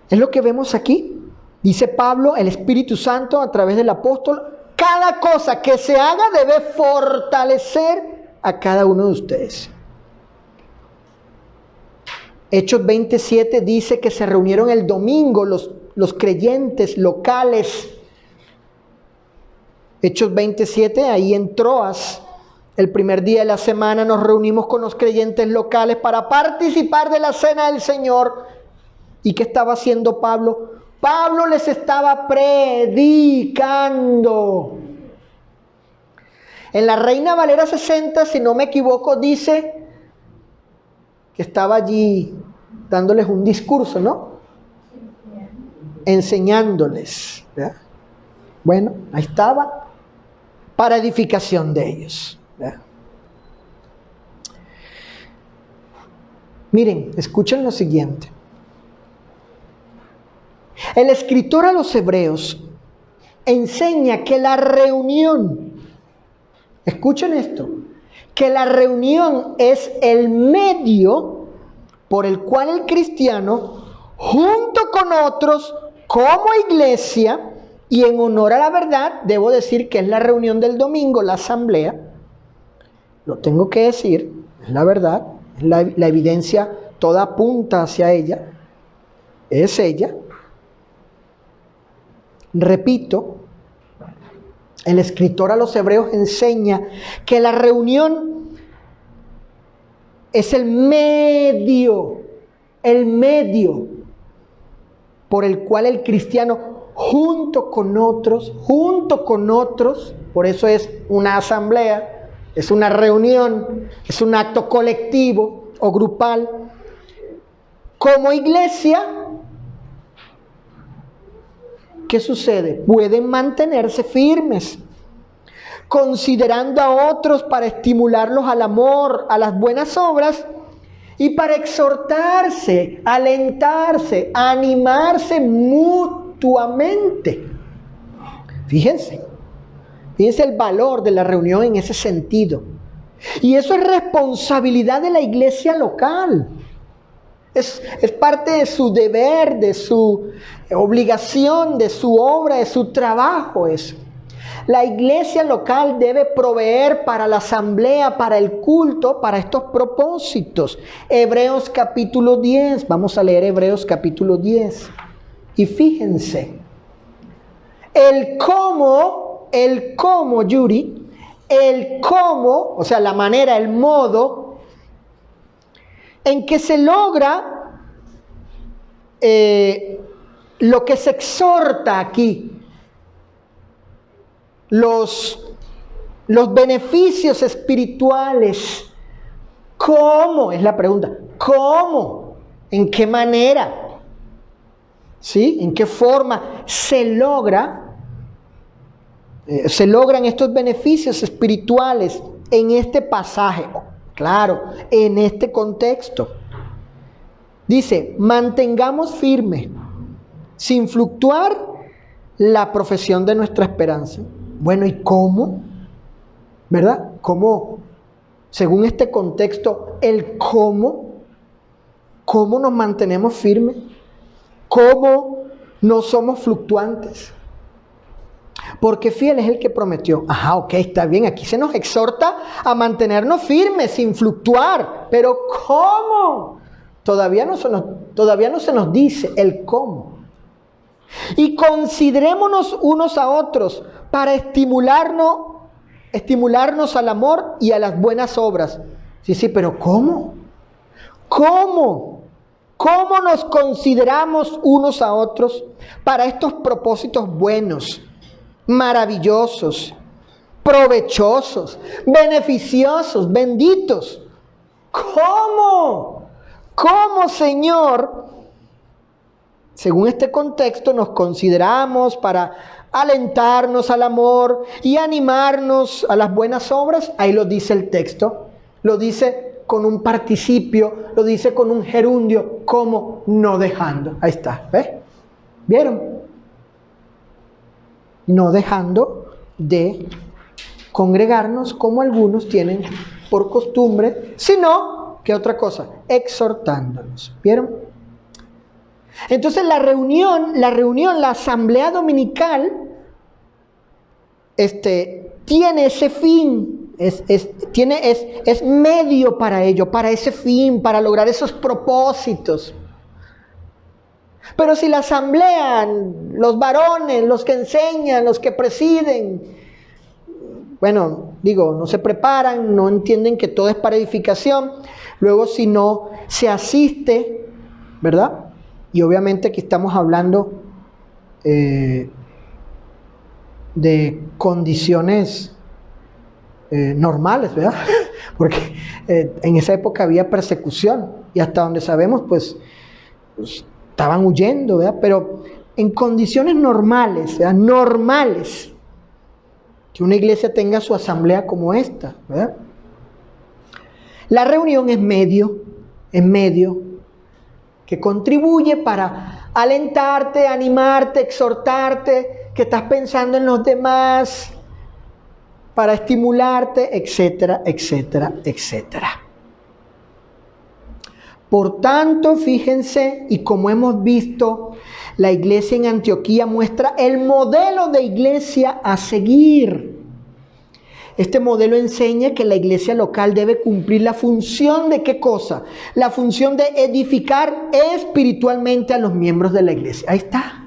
Es lo que vemos aquí. Dice Pablo, el Espíritu Santo a través del apóstol, cada cosa que se haga debe fortalecer a cada uno de ustedes. Hechos 27 dice que se reunieron el domingo los creyentes locales. Hechos 27, ahí en Troas, el primer día de la semana nos reunimos con los creyentes locales para participar de la cena del Señor. ¿Y qué estaba haciendo Pablo? Pablo les estaba predicando. En la Reina Valera 60, si no me equivoco, dice que estaba allí dándoles un discurso, ¿no? Enseñándoles, ¿verdad? Bueno, ahí estaba, para edificación de ellos, ¿verdad? Miren, escuchen lo siguiente. El escritor a los Hebreos enseña que la reunión, escuchen esto, que la reunión es el medio por el cual el cristiano, junto con otros, como iglesia, y en honor a la verdad, debo decir que es la reunión del domingo, la asamblea, lo tengo que decir, es la verdad, es la evidencia, toda apunta hacia ella, es ella. Repito, el escritor a los Hebreos enseña que la reunión es el medio por el cual el cristiano junto con otros, por eso es una asamblea, es una reunión, es un acto colectivo o grupal, como iglesia, ¿qué sucede? Pueden mantenerse firmes, considerando a otros para estimularlos al amor, a las buenas obras y para exhortarse, alentarse, animarse mutuamente. Fíjense el valor de la reunión en ese sentido. Y eso es responsabilidad de la iglesia local. Es parte de su deber, de su obligación, de su obra, de su trabajo eso. La iglesia local debe proveer para la asamblea, para el culto, para estos propósitos. Hebreos capítulo 10, vamos a leer Hebreos capítulo 10. Y fíjense, el cómo, Yuri, el cómo, o sea, la manera, el modo en que se logra lo que se exhorta aquí, los beneficios espirituales. ¿Cómo? Es la pregunta. ¿Cómo? ¿En qué manera? ¿Sí? ¿En qué forma se logran estos beneficios espirituales en este pasaje? Claro, en este contexto. Dice, mantengamos firme, sin fluctuar, la profesión de nuestra esperanza. Bueno, ¿y cómo? ¿Verdad? ¿Cómo? Según este contexto, el cómo nos mantenemos firmes. ¿Cómo no somos fluctuantes? Porque fiel es el que prometió. Ajá, ok, está bien. Aquí se nos exhorta a mantenernos firmes, sin fluctuar. Pero ¿cómo? Todavía no se nos dice el cómo. Y considerémonos unos a otros para estimularnos al amor y a las buenas obras. Sí, pero ¿cómo? ¿Cómo? ¿Cómo nos consideramos unos a otros para estos propósitos buenos, maravillosos, provechosos, beneficiosos, benditos? ¿Cómo? ¿Cómo, Señor? Según este contexto, nos consideramos para alentarnos al amor y animarnos a las buenas obras. Ahí lo dice el texto. Lo dice con un participio, lo dice con un gerundio, como no dejando. Ahí está, ¿ves? ¿Vieron? No dejando de congregarnos como algunos tienen por costumbre, sino, ¿qué otra cosa? Exhortándonos. ¿Vieron? Entonces la asamblea dominical, tiene ese fin. Es medio para ello, para ese fin, para lograr esos propósitos. Pero si la asamblea, los varones, los que enseñan, los que presiden, no se preparan, no entienden que todo es para edificación, luego si no se asiste, ¿verdad? Y obviamente aquí estamos hablando de condiciones normales, ¿verdad? Porque en esa época había persecución y hasta donde sabemos, pues estaban huyendo, ¿verdad? Pero en condiciones normales, ¿verdad? Normales, que una iglesia tenga su asamblea como esta, ¿verdad? La reunión es medio que contribuye para alentarte, animarte, exhortarte, que estás pensando en los demás, para estimularte, etcétera, etcétera, etcétera. Por tanto, fíjense, y como hemos visto, la iglesia en Antioquía muestra el modelo de iglesia a seguir. Este modelo enseña que la iglesia local debe cumplir la función de ¿qué cosa? La función de edificar espiritualmente a los miembros de la iglesia. Ahí está.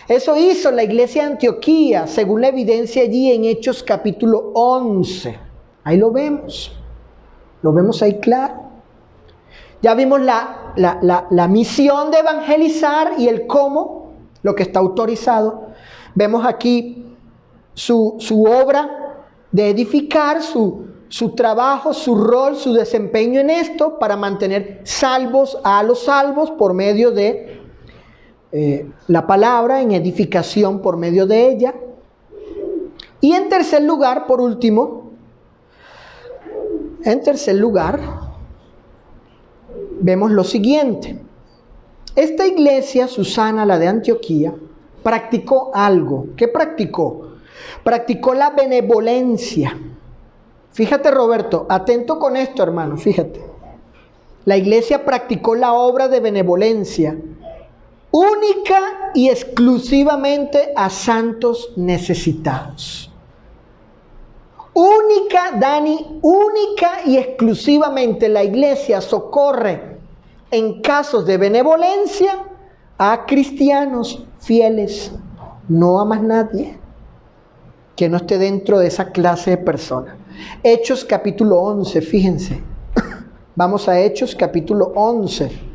Eso hizo la iglesia de Antioquía, según la evidencia allí en Hechos capítulo 11. Ahí lo vemos ahí claro. Ya vimos la misión de evangelizar y el cómo, lo que está autorizado. Vemos aquí su obra de edificar, su trabajo, su rol, su desempeño en esto para mantener salvos a los salvos por medio de la palabra, en edificación por medio de ella. Y en tercer lugar, por último, vemos lo siguiente. Esta iglesia, Susana, la de Antioquía, practicó algo. ¿Qué practicó? Practicó la benevolencia. Fíjate, Roberto, atento con esto, hermano, fíjate. La iglesia practicó la obra de benevolencia única y exclusivamente a santos necesitados. Única, Dani, única y exclusivamente la iglesia socorre en casos de benevolencia a cristianos fieles, no a más nadie que no esté dentro de esa clase de personas. Hechos capítulo 11, fíjense. Vamos a Hechos capítulo 11.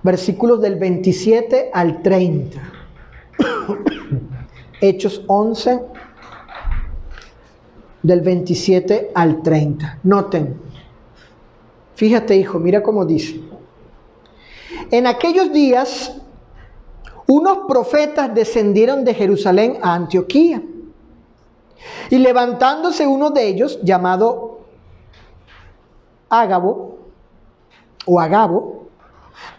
Versículos del 27 al 30. Hechos 11, del 27 al 30. Noten. Fíjate, hijo, mira cómo dice. En aquellos días, unos profetas descendieron de Jerusalén a Antioquía. Y levantándose uno de ellos, llamado Agabo,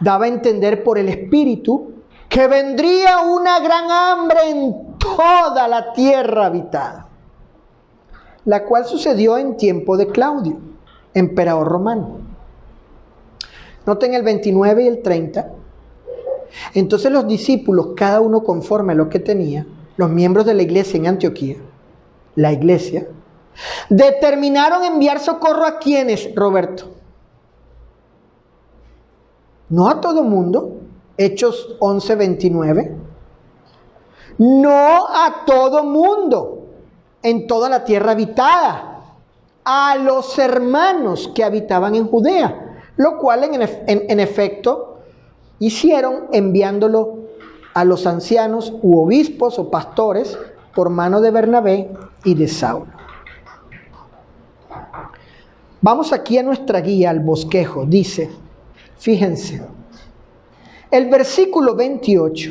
daba a entender por el Espíritu que vendría una gran hambre en toda la tierra habitada, la cual sucedió en tiempo de Claudio, emperador romano. Noten el 29 y el 30. Entonces los discípulos, cada uno conforme a lo que tenía, los miembros de la iglesia en Antioquía, la iglesia, determinaron enviar socorro a quienes, Roberto. No a todo mundo, Hechos 11:29. No a todo mundo, en toda la tierra habitada, a los hermanos que habitaban en Judea, lo cual en efecto hicieron, enviándolo a los ancianos u obispos o pastores por mano de Bernabé y de Saulo. Vamos aquí a nuestra guía, al bosquejo. Dice, fíjense, el versículo 28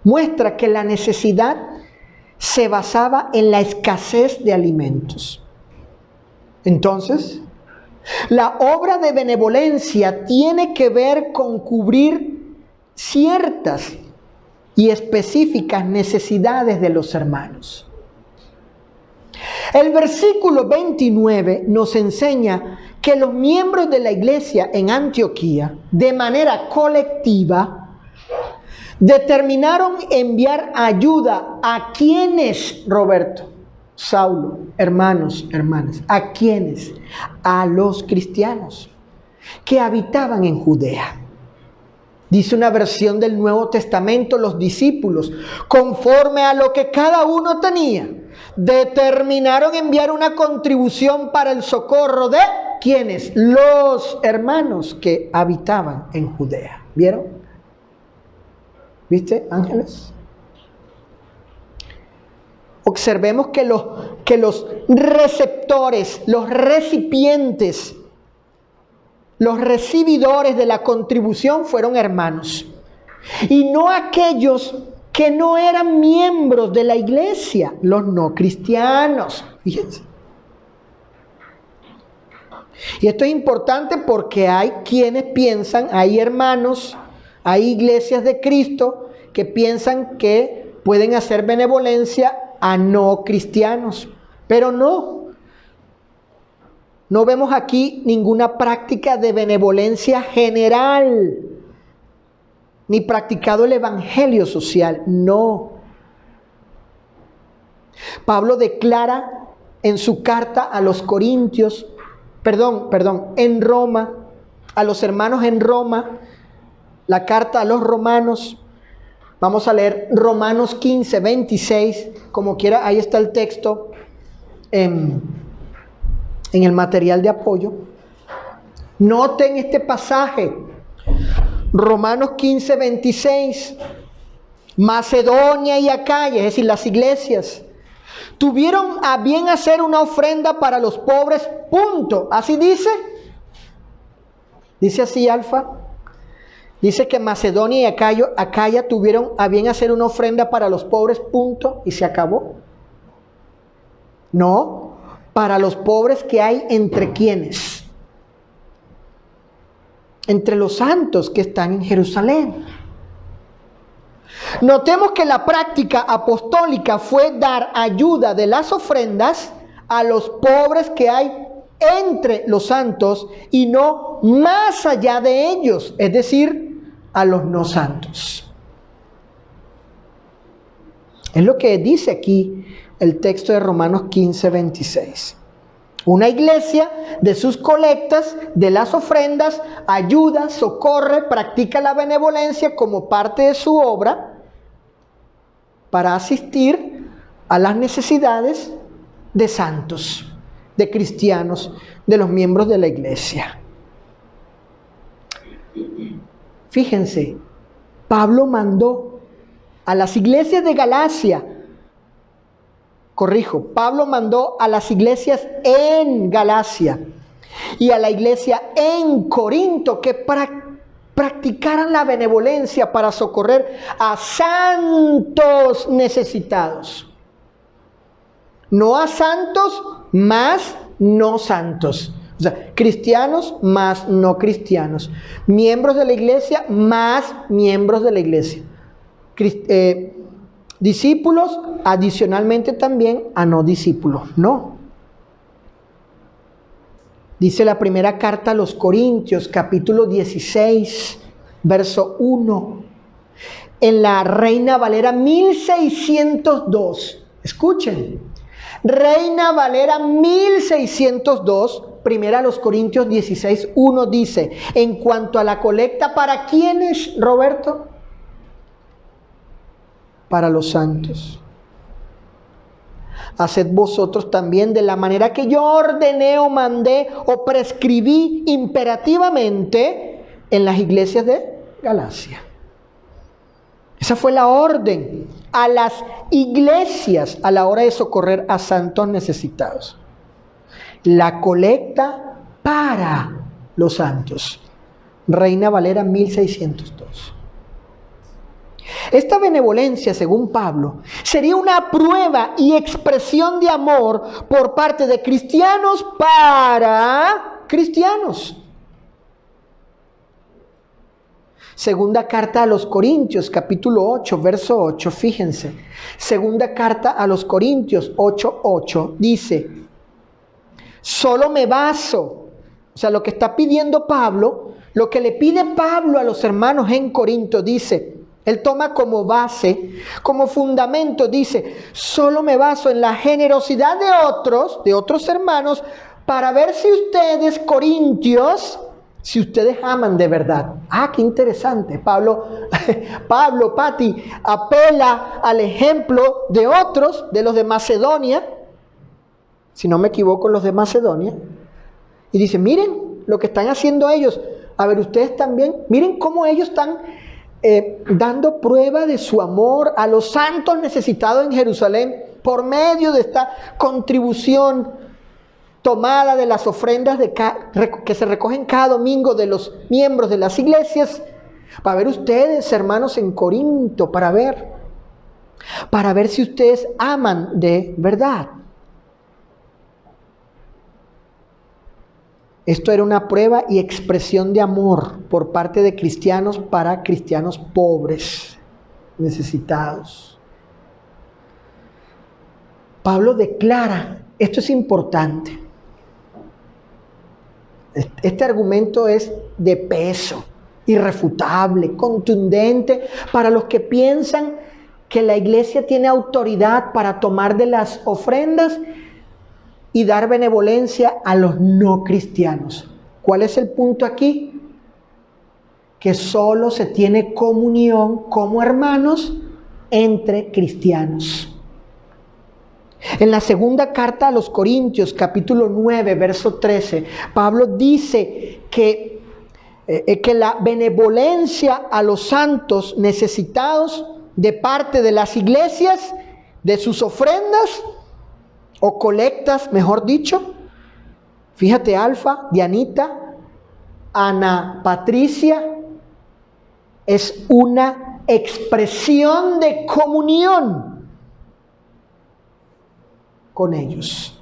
muestra que la necesidad se basaba en la escasez de alimentos. Entonces, la obra de benevolencia tiene que ver con cubrir ciertas y específicas necesidades de los hermanos. El versículo 29 nos enseña que los miembros de la iglesia en Antioquía, de manera colectiva, determinaron enviar ayuda a quienes, Roberto, Saulo, hermanos, hermanas, ¿a quiénes? A los cristianos que habitaban en Judea. Dice una versión del Nuevo Testamento, los discípulos, conforme a lo que cada uno tenía, determinaron enviar una contribución para el socorro de ¿quiénes? Los hermanos que habitaban en Judea. ¿Vieron? ¿Viste, ángeles? Observemos que los receptores, los recipientes, los recibidores de la contribución fueron hermanos. Y no aquellos que no eran miembros de la iglesia, los no cristianos. Fíjense. Y esto es importante porque hay quienes piensan, hay hermanos, hay iglesias de Cristo que piensan que pueden hacer benevolencia a no cristianos, pero no vemos aquí ninguna práctica de benevolencia general, ni practicado el evangelio social, no. Pablo declara en su carta a los Corintios, en Roma, a los hermanos en Roma, la carta a los romanos. Vamos a leer Romanos 15, 26, como quiera, ahí está el texto en el material de apoyo. Noten este pasaje, Romanos 15, 26. Macedonia y Acaya, es decir, las iglesias, tuvieron a bien hacer una ofrenda para los pobres, punto. Así dice. Dice así, Alfa. Dice que Macedonia y Acaya tuvieron a bien hacer una ofrenda para los pobres, punto, y se acabó. No, para los pobres que hay entre quienes. Entre los santos que están en Jerusalén. Notemos que la práctica apostólica fue dar ayuda de las ofrendas a los pobres que hay entre los santos y no más allá de ellos, es decir, a los no santos. Es lo que dice aquí el texto de Romanos 15, 26. Una iglesia de sus colectas, de las ofrendas, ayuda, socorre, practica la benevolencia como parte de su obra para asistir a las necesidades de santos, de cristianos, de los miembros de la iglesia. Fíjense, Pablo mandó a las iglesias de Galacia, Pablo mandó a las iglesias en Galacia y a la iglesia en Corinto que practicaran la benevolencia para socorrer a santos necesitados. No a santos más no santos. O sea, cristianos más no cristianos. Miembros de la iglesia más miembros de la iglesia. Discípulos adicionalmente también a no discípulos. No. Dice la primera carta a los Corintios, capítulo 16, verso 1. En la Reina Valera 1602. Escuchen. Reina Valera 1602, primera a los Corintios 16, 1 dice, en cuanto a la colecta, ¿para quiénes, Roberto? Para los santos. Haced vosotros también de la manera que yo ordené o mandé o prescribí imperativamente en las iglesias de Galacia. Esa fue la orden a las iglesias a la hora de socorrer a santos necesitados. La colecta para los santos. Reina Valera 1602. Esta benevolencia, según Pablo, sería una prueba y expresión de amor por parte de cristianos para cristianos. Segunda carta a los Corintios, capítulo 8, verso 8, fíjense. Segunda carta a los Corintios 8, 8, dice, solo me baso. O sea, lo que está pidiendo Pablo, lo que le pide Pablo a los hermanos en Corinto, dice, él toma como base, como fundamento, dice, solo me baso en la generosidad de otros hermanos, para ver si ustedes, corintios, si ustedes aman de verdad. Ah, qué interesante. Pablo, Pati, apela al ejemplo de otros, de los de Macedonia, si no me equivoco, los de Macedonia, y dice, miren lo que están haciendo ellos. A ver, ustedes también, miren cómo ellos están dando prueba de su amor a los santos necesitados en Jerusalén por medio de esta contribución tomada de las ofrendas que se recogen cada domingo de los miembros de las iglesias. Para ver ustedes, hermanos, en Corinto, para ver si ustedes aman de verdad. Esto era una prueba y expresión de amor por parte de cristianos para cristianos pobres, necesitados. Pablo declara, esto es importante, este argumento es de peso, irrefutable, contundente, para los que piensan que la iglesia tiene autoridad para tomar de las ofrendas y dar benevolencia a los no cristianos. ¿Cuál es el punto aquí? Que solo se tiene comunión como hermanos entre cristianos. En la segunda carta a los Corintios, capítulo 9, verso 13, Pablo dice que la benevolencia a los santos necesitados de parte de las iglesias, de sus ofrendas, o colectas, mejor dicho. Fíjate, Alfa, Dianita, Ana Patricia, es una expresión de comunión con ellos.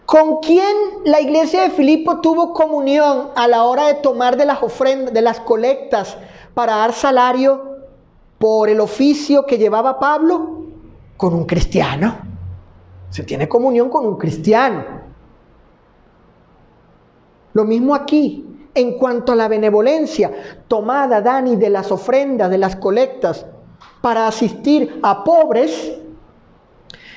¿Con quién la iglesia de Filipo tuvo comunión a la hora de tomar de las ofrendas, de las colectas para dar salario por el oficio que llevaba Pablo? Con un cristiano. Se tiene comunión con un cristiano. Lo mismo aquí. En cuanto a la benevolencia tomada, Dani, de las ofrendas, de las colectas para asistir a pobres,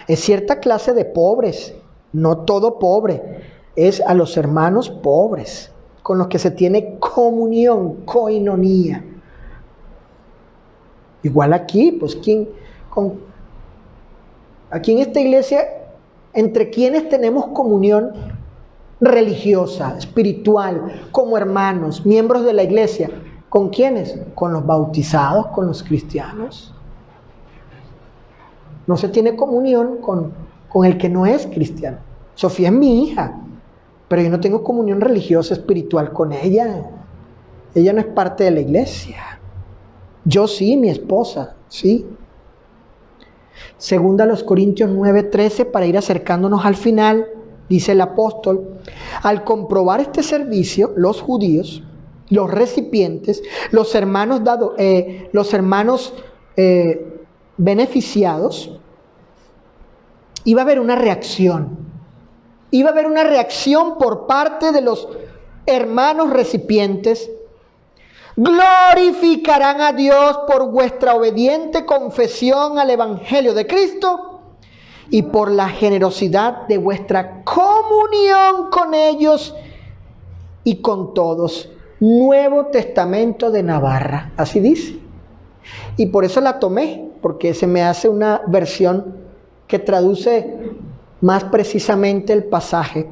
es cierta clase de pobres, no todo pobre, es a los hermanos pobres con los que se tiene comunión, koinonía. Igual aquí, pues aquí en esta iglesia, entre quienes tenemos comunión religiosa, espiritual, como hermanos, miembros de la iglesia. ¿Con quiénes? Con los bautizados, con los cristianos. No se tiene comunión con el que no es cristiano. Sofía es mi hija, pero yo no tengo comunión religiosa, espiritual con ella. Ella no es parte de la iglesia. Yo sí, mi esposa, sí. Segunda a los Corintios 9:13, para ir acercándonos al final, dice el apóstol, al comprobar este servicio, los judíos, los recipientes, los hermanos beneficiados, iba a haber una reacción. iba a haber una reacción por parte de los hermanos recipientes. Glorificarán a Dios por vuestra obediente confesión al Evangelio de Cristo y por la generosidad de vuestra comunión con ellos y con todos. Nuevo Testamento de Navarra, así dice. Y por eso la tomé, porque se me hace una versión que traduce más precisamente el pasaje.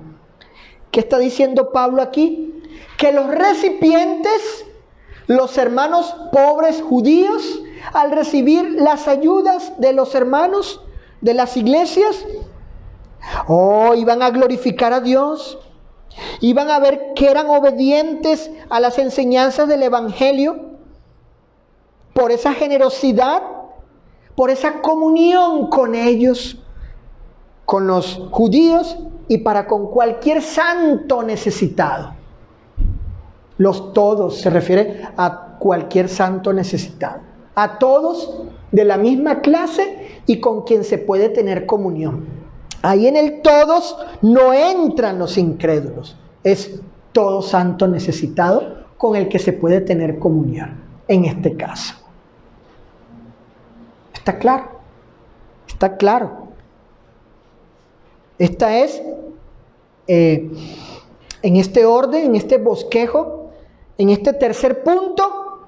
¿Qué está diciendo Pablo aquí? Que los recipientes, los hermanos pobres judíos, al recibir las ayudas de los hermanos de las iglesias, iban a glorificar a Dios, iban a ver que eran obedientes a las enseñanzas del Evangelio, por esa generosidad, por esa comunión con ellos, con los judíos y para con cualquier santo necesitado. Los todos se refiere a cualquier santo necesitado, a todos de la misma clase y con quien se puede tener comunión. Ahí en el todos no entran los incrédulos, es todo santo necesitado con el que se puede tener comunión, en este caso. ¿Está claro? Está claro. Esta es, en este orden, en este bosquejo, en este tercer punto,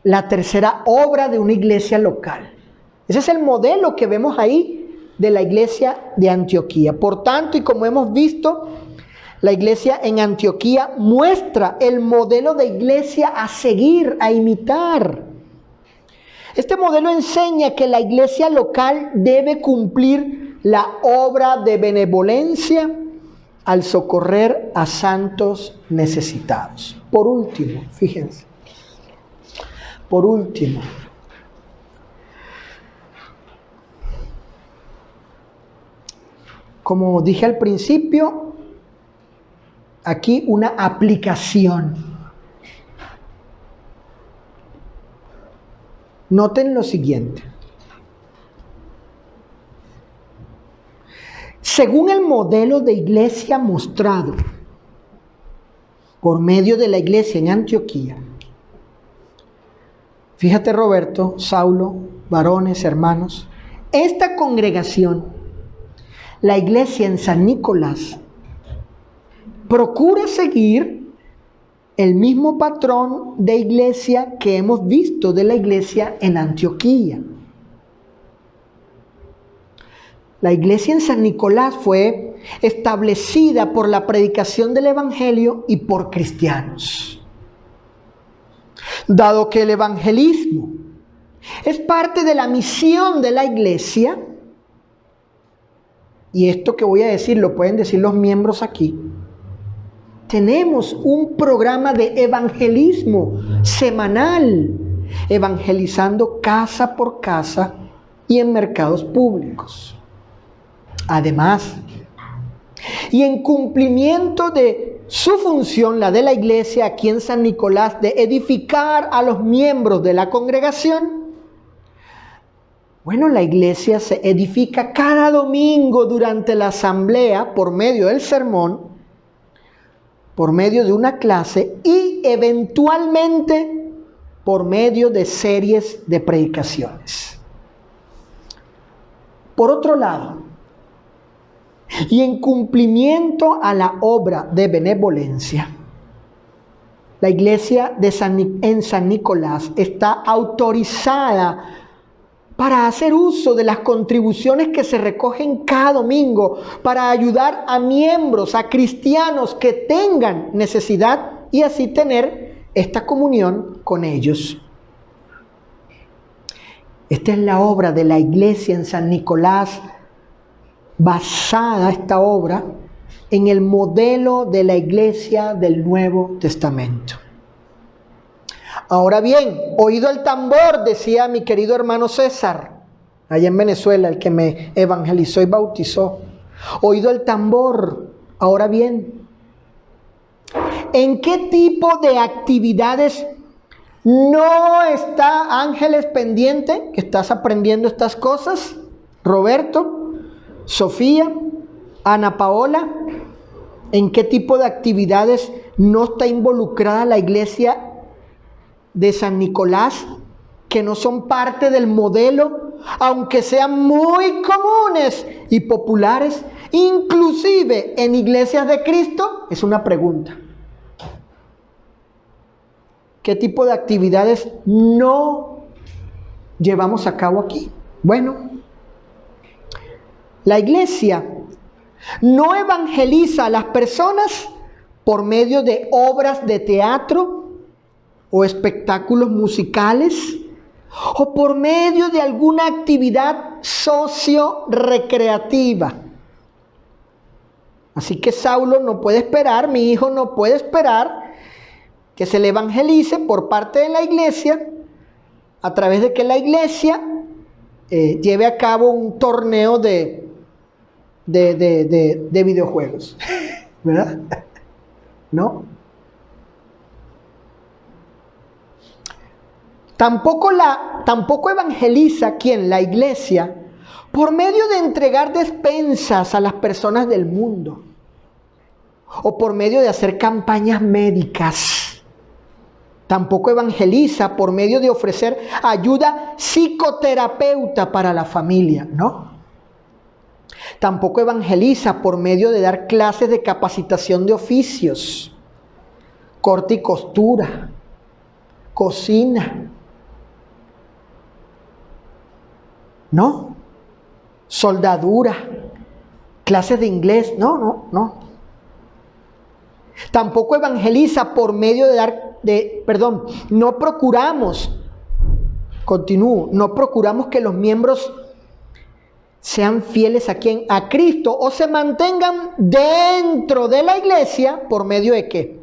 la tercera obra de una iglesia local. Ese es el modelo que vemos ahí de la iglesia de Antioquía. Por tanto, y como hemos visto, la iglesia en Antioquía muestra el modelo de iglesia a seguir, a imitar. Este modelo enseña que la iglesia local debe cumplir la obra de benevolencia al socorrer a santos necesitados. Por último, fíjense, por último, como dije al principio, aquí una aplicación. Noten lo siguiente. Según el modelo de iglesia mostrado por medio de la iglesia en Antioquía, fíjate Roberto, Saulo, varones, hermanos, esta congregación, la iglesia en San Nicolás, procura seguir el mismo patrón de iglesia que hemos visto de la iglesia en Antioquía. La iglesia en San Nicolás fue establecida por la predicación del Evangelio y por cristianos. Dado que el evangelismo es parte de la misión de la iglesia, y esto que voy a decir lo pueden decir los miembros aquí, tenemos un programa de evangelismo semanal, evangelizando casa por casa y en mercados públicos. Además, y en cumplimiento de su función, la de la iglesia aquí en San Nicolás, de edificar a los miembros de la congregación, bueno, la iglesia se edifica cada domingo durante la asamblea por medio del sermón, por medio de una clase y eventualmente por medio de series de predicaciones. Por otro lado, y en cumplimiento a la obra de benevolencia, la iglesia en San Nicolás está autorizada para hacer uso de las contribuciones que se recogen cada domingo para ayudar a miembros, a cristianos que tengan necesidad y así tener esta comunión con ellos. Esta es la obra de la iglesia en San Nicolás, basada esta obra en el modelo de la iglesia del Nuevo Testamento. Ahora bien, oído el tambor, decía mi querido hermano César, allá en Venezuela, el que me evangelizó y bautizó. Oído el tambor, ahora bien, ¿en qué tipo de actividades no está Ángeles pendiente, que estás aprendiendo estas cosas? Roberto, Sofía, Ana Paola, ¿En qué tipo de actividades no está involucrada la iglesia de San Nicolás, que no son parte del modelo, aunque sean muy comunes y populares, inclusive en iglesias de Cristo? Es una pregunta. ¿Qué tipo de actividades no llevamos a cabo aquí? Bueno, la iglesia no evangeliza a las personas por medio de obras de teatro o espectáculos musicales o por medio de alguna actividad socio-recreativa. Así que Saulo no puede esperar, mi hijo no puede esperar que se le evangelice por parte de la iglesia a través de que la iglesia lleve a cabo un torneo de videojuegos, ¿verdad? ¿No? Tampoco evangeliza la iglesia por medio de entregar despensas a las personas del mundo o por medio de hacer campañas médicas. Tampoco evangeliza por medio de ofrecer ayuda psicoterapeuta para la familia, ¿no? Tampoco evangeliza por medio de dar clases de capacitación de oficios, corte y costura, cocina, ¿no? Soldadura, clases de inglés, no. Tampoco evangeliza por medio no procuramos que los miembros sean fieles a Cristo o se mantengan dentro de la iglesia. ¿Por medio de qué?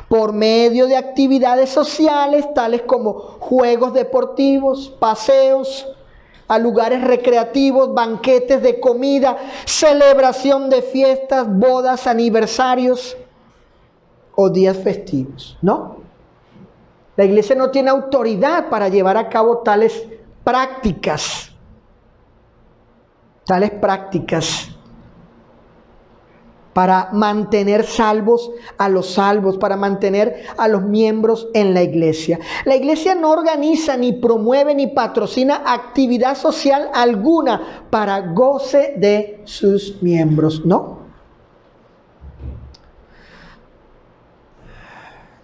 Por medio de actividades sociales tales como juegos deportivos, paseos a lugares recreativos, banquetes de comida, celebración de fiestas, bodas, aniversarios o días festivos, ¿no? La iglesia no tiene autoridad para llevar a cabo tales prácticas para mantener salvos a los salvos, para mantener a los miembros en la iglesia. La iglesia no organiza, ni promueve, ni patrocina actividad social alguna para goce de sus miembros, ¿no?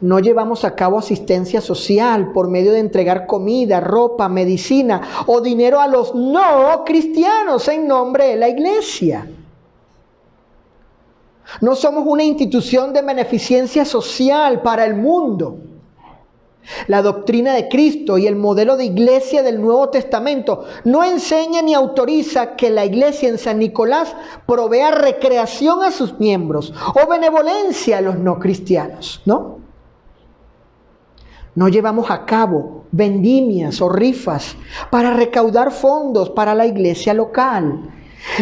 No llevamos a cabo asistencia social por medio de entregar comida, ropa, medicina o dinero a los no cristianos en nombre de la iglesia. No somos una institución de beneficencia social para el mundo. La doctrina de Cristo y el modelo de iglesia del Nuevo Testamento no enseña ni autoriza que la iglesia en San Nicolás provea recreación a sus miembros o benevolencia a los no cristianos, ¿no? No llevamos a cabo vendimias o rifas para recaudar fondos para la iglesia local,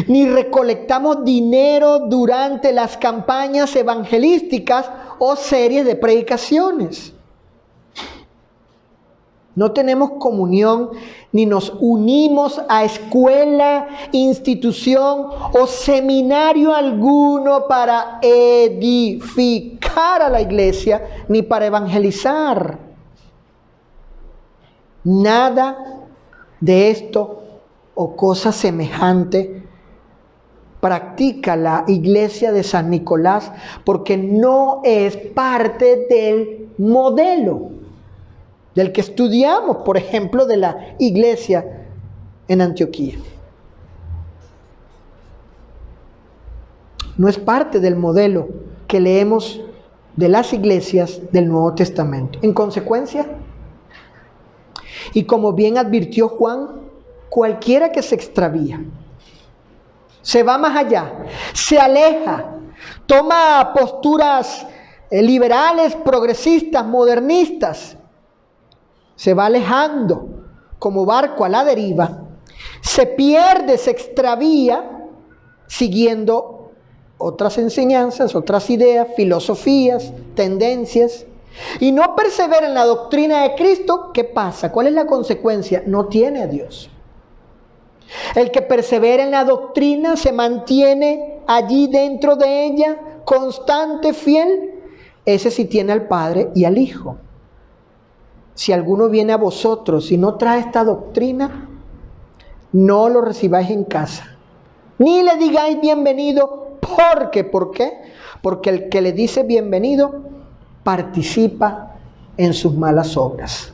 ni recolectamos dinero durante las campañas evangelísticas o series de predicaciones. No tenemos comunión ni nos unimos a escuela, institución o seminario alguno para edificar a la iglesia ni para evangelizar. Nada de esto o cosa semejante practica la iglesia de San Nicolás porque no es parte del modelo del que estudiamos, por ejemplo, de la iglesia en Antioquía. No es parte del modelo que leemos de las iglesias del Nuevo Testamento. En consecuencia, y como bien advirtió Juan, cualquiera que se extravía, se va más allá, se aleja, toma posturas liberales, progresistas, modernistas, se va alejando como barco a la deriva, se pierde, se extravía, siguiendo otras enseñanzas, otras ideas, filosofías, tendencias, y no persevera en la doctrina de Cristo. ¿Qué pasa? ¿Cuál es la consecuencia? No tiene a Dios. El que persevera en la doctrina se mantiene allí dentro de ella constante, fiel, ese sí tiene al Padre y al Hijo. Si alguno viene a vosotros y no trae esta doctrina, no lo recibáis en casa, ni le digáis bienvenido, porque, ¿por qué? Porque el que le dice bienvenido participa en sus malas obras.